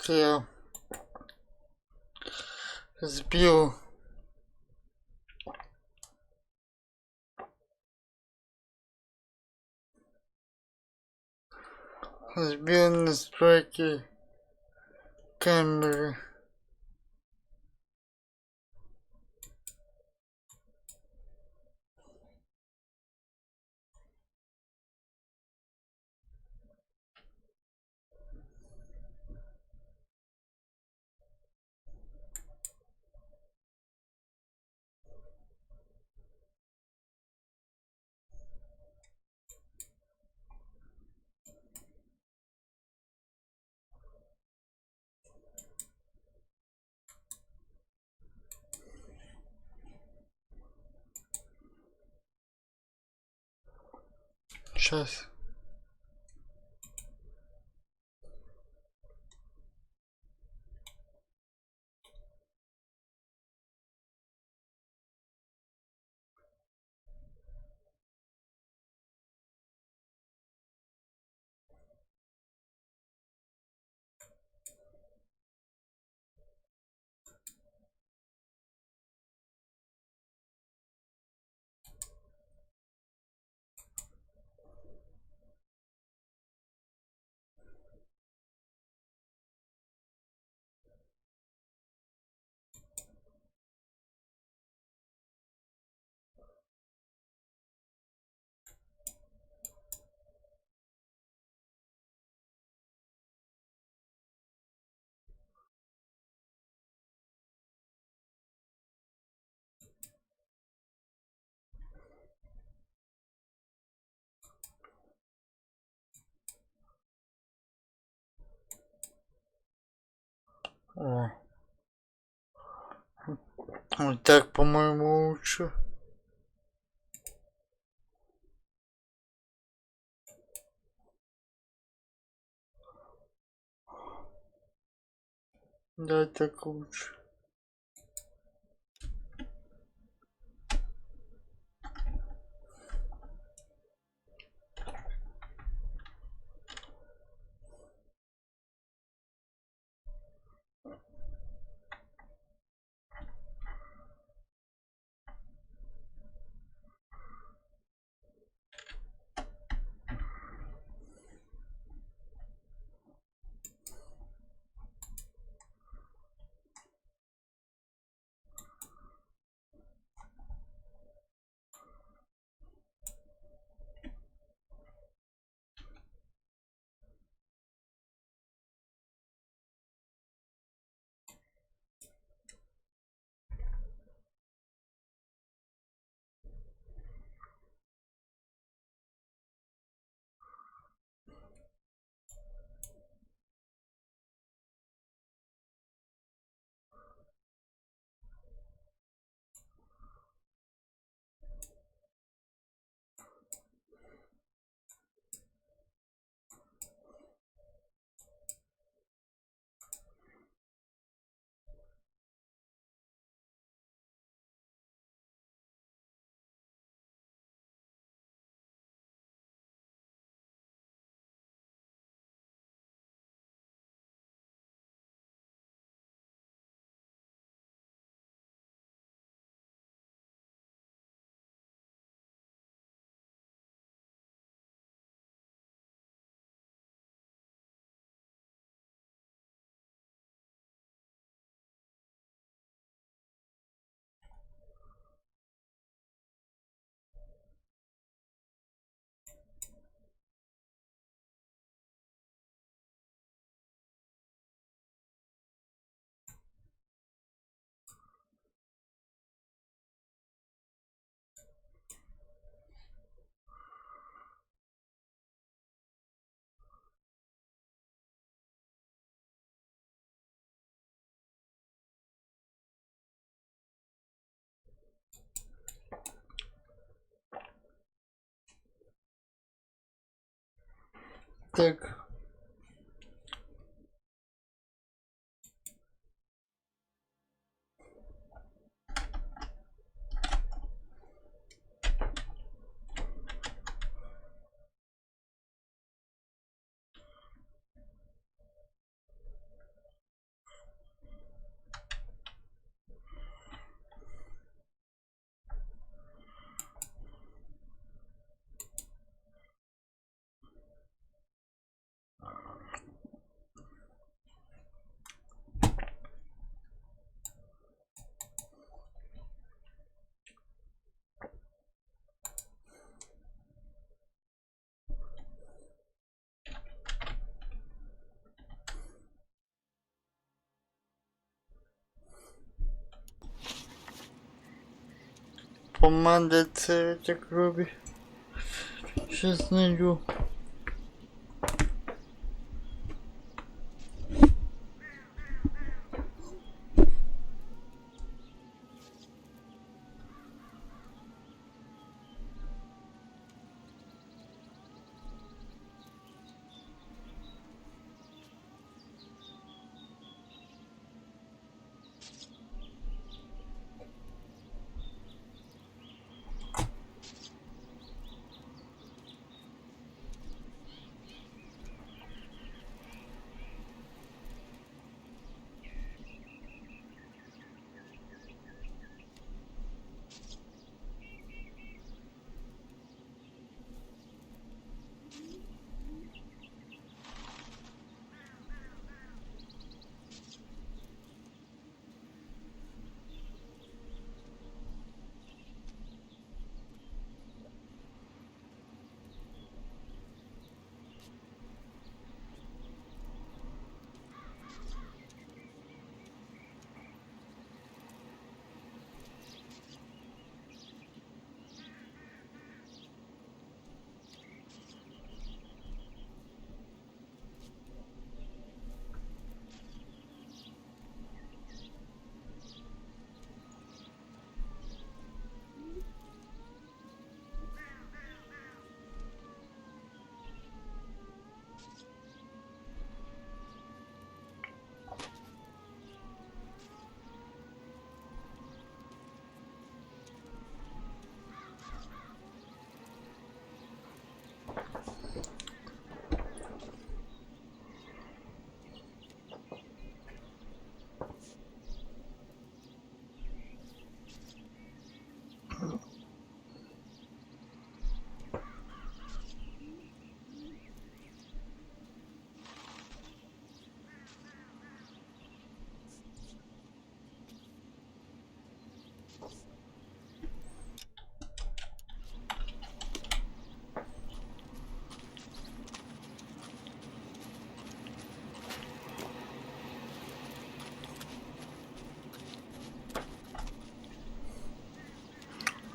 что я сбил настройки камеры. Сейчас. О. Вот так, по-моему, лучше. Да, так лучше. Так. помада цвета крови. Сейчас найду.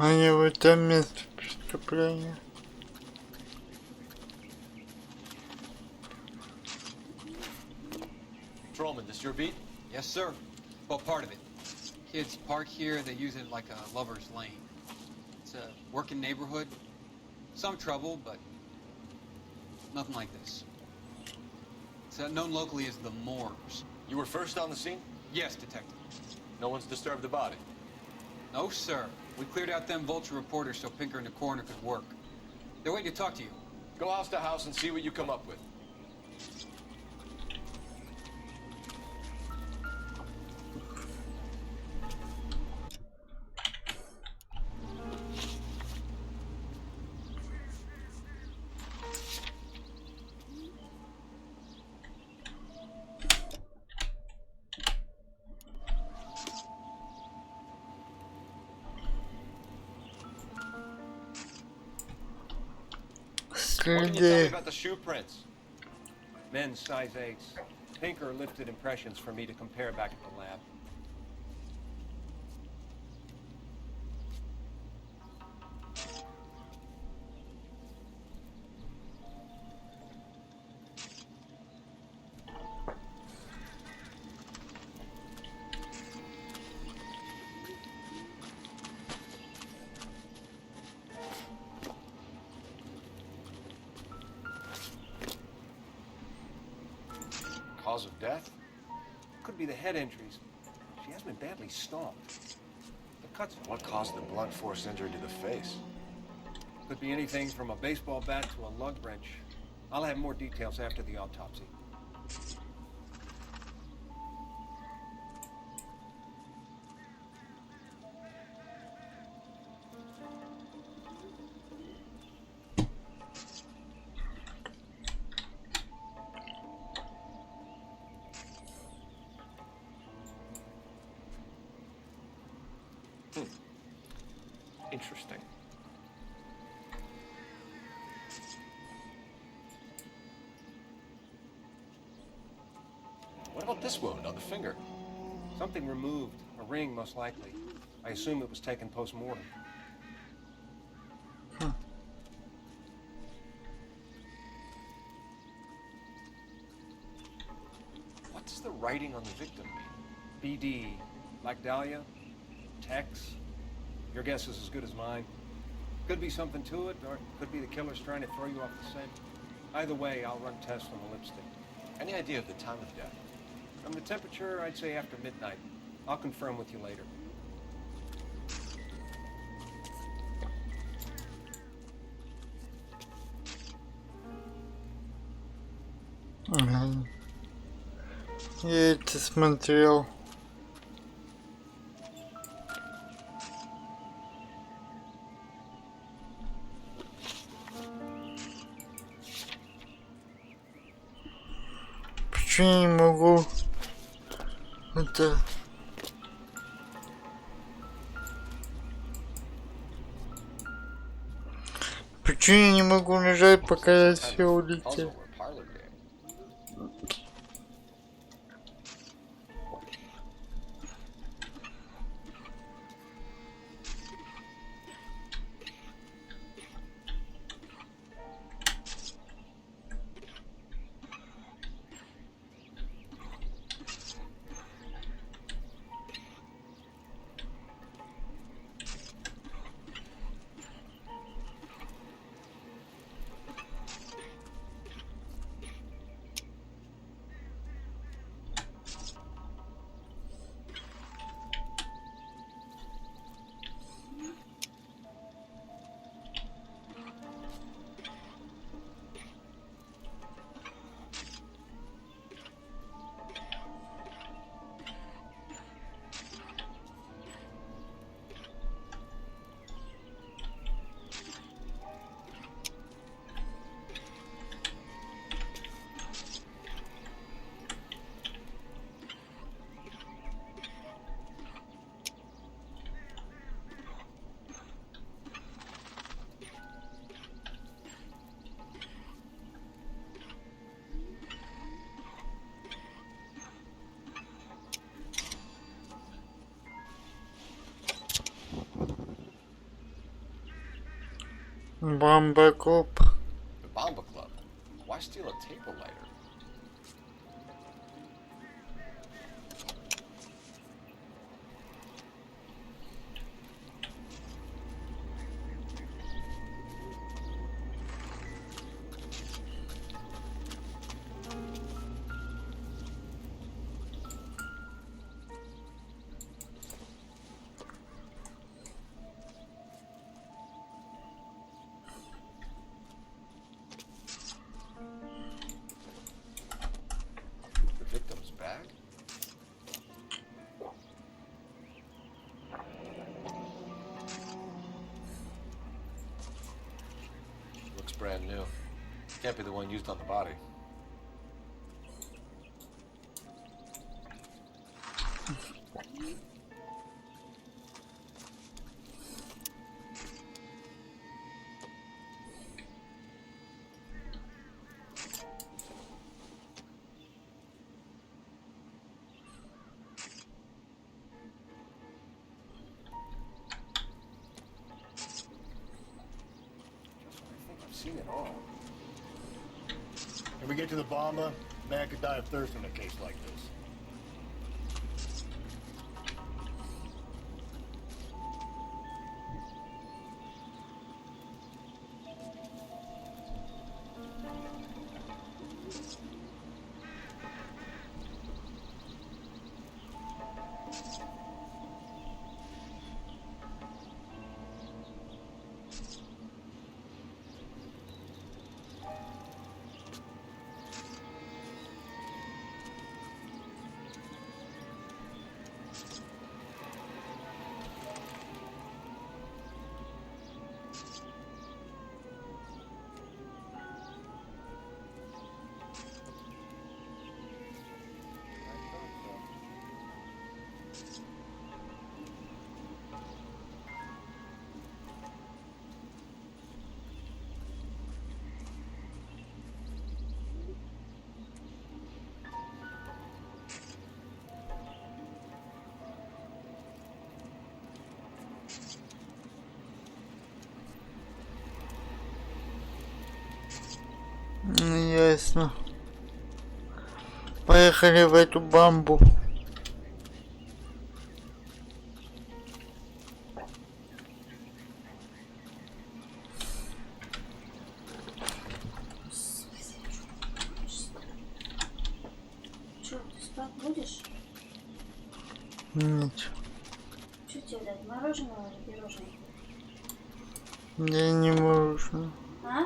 А не в этом месте преступления. Patrolman, this your beat? Yes, sir. Well, part of it. Kids park here, they use it like a lover's lane. It's a working neighborhood. Some trouble, but nothing like this. It's known locally as the Moors. You were first on the scene? Yes, detective. No one's disturbed the body? No, sir. We cleared out them vulture reporters so Pinker and the coroner could work. They're waiting to talk to you. Go house to house and see what you come up with. What can you tell me about the shoe prints? Men's size 8s. Pinker lifted impressions for me to compare back at the lab. Cause of death? Could be the head injuries. She has been badly stomped. The cuts... What caused the blunt force injury to the face? Could be anything from a baseball bat to a lug wrench. I'll have more details after the autopsy. Interesting. What about this wound on the finger? Something removed. A ring, most likely. I assume it was taken post-mortem. writing on the victim mean? BD, like Dahlia? Tex? Your guess is as good as mine. Could be something to it, or it could be the killer's trying to throw you off the scent. Either way, I'll run tests on the lipstick. Any idea of the time of death? From the temperature, I'd say after midnight. I'll confirm with you later. Я это смотрел. Почему я не могу это... Почему я не могу нажать, пока я все улетел? Bomba Club. The Bomba Club? Why steal a table lighter? Brand new. Can't be the one used on the body. Seen it all. When we get to the Bomba, man could die of thirst in a case like this. Ясно. По Поехали в эту бамбу. Что, ты спать будешь? Нет. Что тебе дать, мороженое или пирожное? Я не могу. А?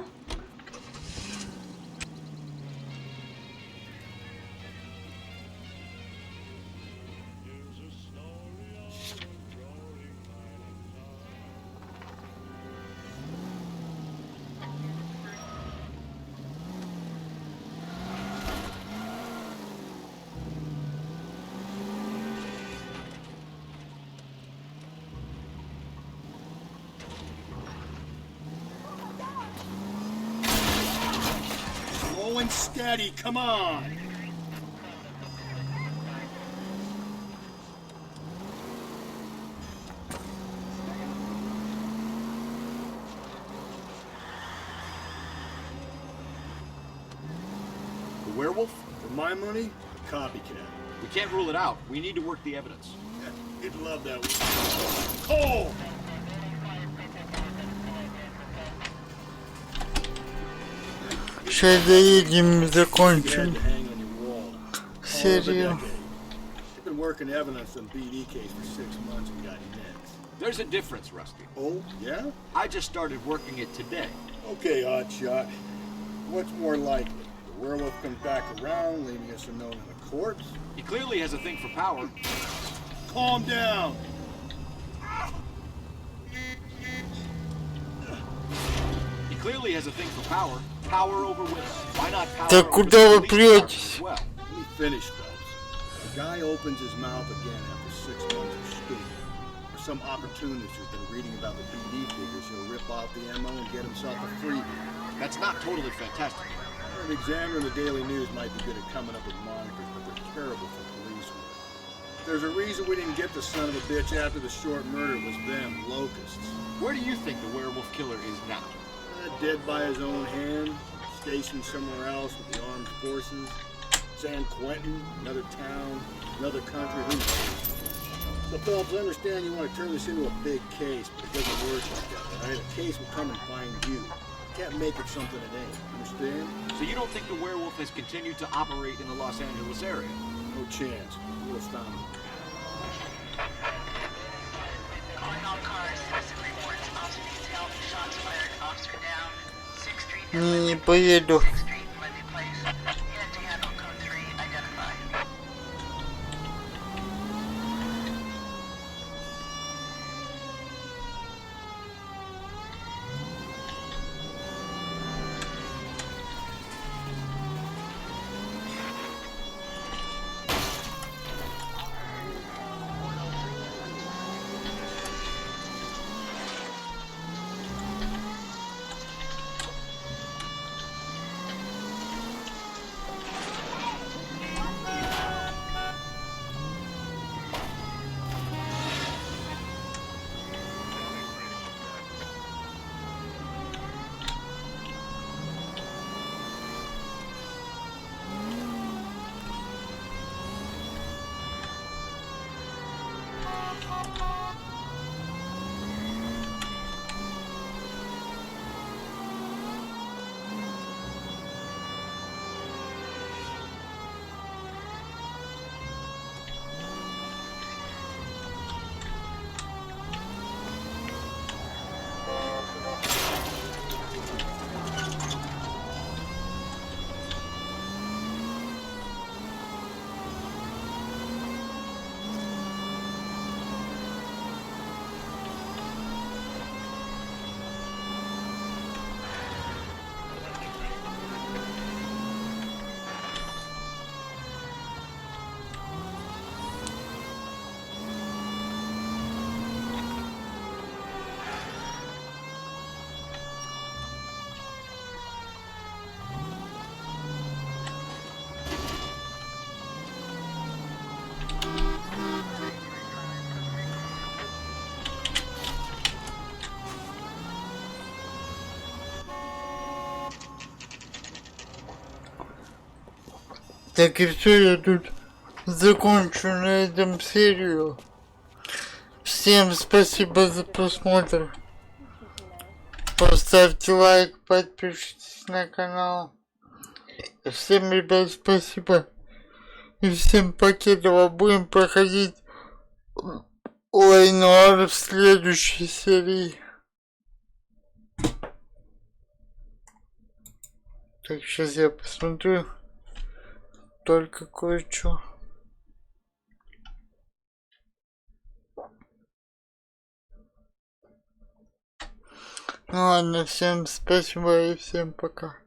Slow and steady, come on! The werewolf? For my money, a copycat. We can't rule it out. We need to work the evidence. Yeah, he'd love that one. Cole! Сейчас доедем и закончим серию. I've been working evidence on BD case for 6 months and got nits. There's a difference, Rusty. Oh, yeah? I just started working it today. Okay, Oddshot. What's more likely? The werewolf comes back around, leaving us unknown in a corpse? He clearly has a thing for power. Calm down! He clearly has a thing for power. Power over women. Why not power Так over куда вы претесь? Well, let me finish, folks. The guy opens his mouth again after 6 months of stupid. Or some opportunist who's been reading about the BD figures, he'll rip off the MO and get himself a freebie. That's not totally fantastic. An examiner in the Daily News might be good at coming up with monikers, but they're terrible for police work. There's a reason we didn't get the son of a bitch after the short murder. It was them, locusts. Where do you think the werewolf killer is now? Dead by his own hand, stationed somewhere else with the armed forces. San Quentin, another town, another country, who knows? So, Phelps, I understand you want to turn this into a big case, but it doesn't work like that, right? A case will come and find you. You can't make it something it ain't, understand? So you don't think the werewolf has continued to operate in the Los Angeles area? No chance. We'll found him. Calling all cars, citizen reports, officer needs help, shots fired, officer down, 6th Street, Не поеду. 6th Street, Lindsay Place, unit to handle code 3, identify. Так и все, я тут закончу на этом серию. Всем спасибо за просмотр. Поставьте лайк, подпишитесь на канал. Всем, ребят, спасибо. И всем покедова. Будем проходить Noire в следующей серии. Так, сейчас я посмотрю. Только кое-что. Ну ладно, всем спасибо и всем пока.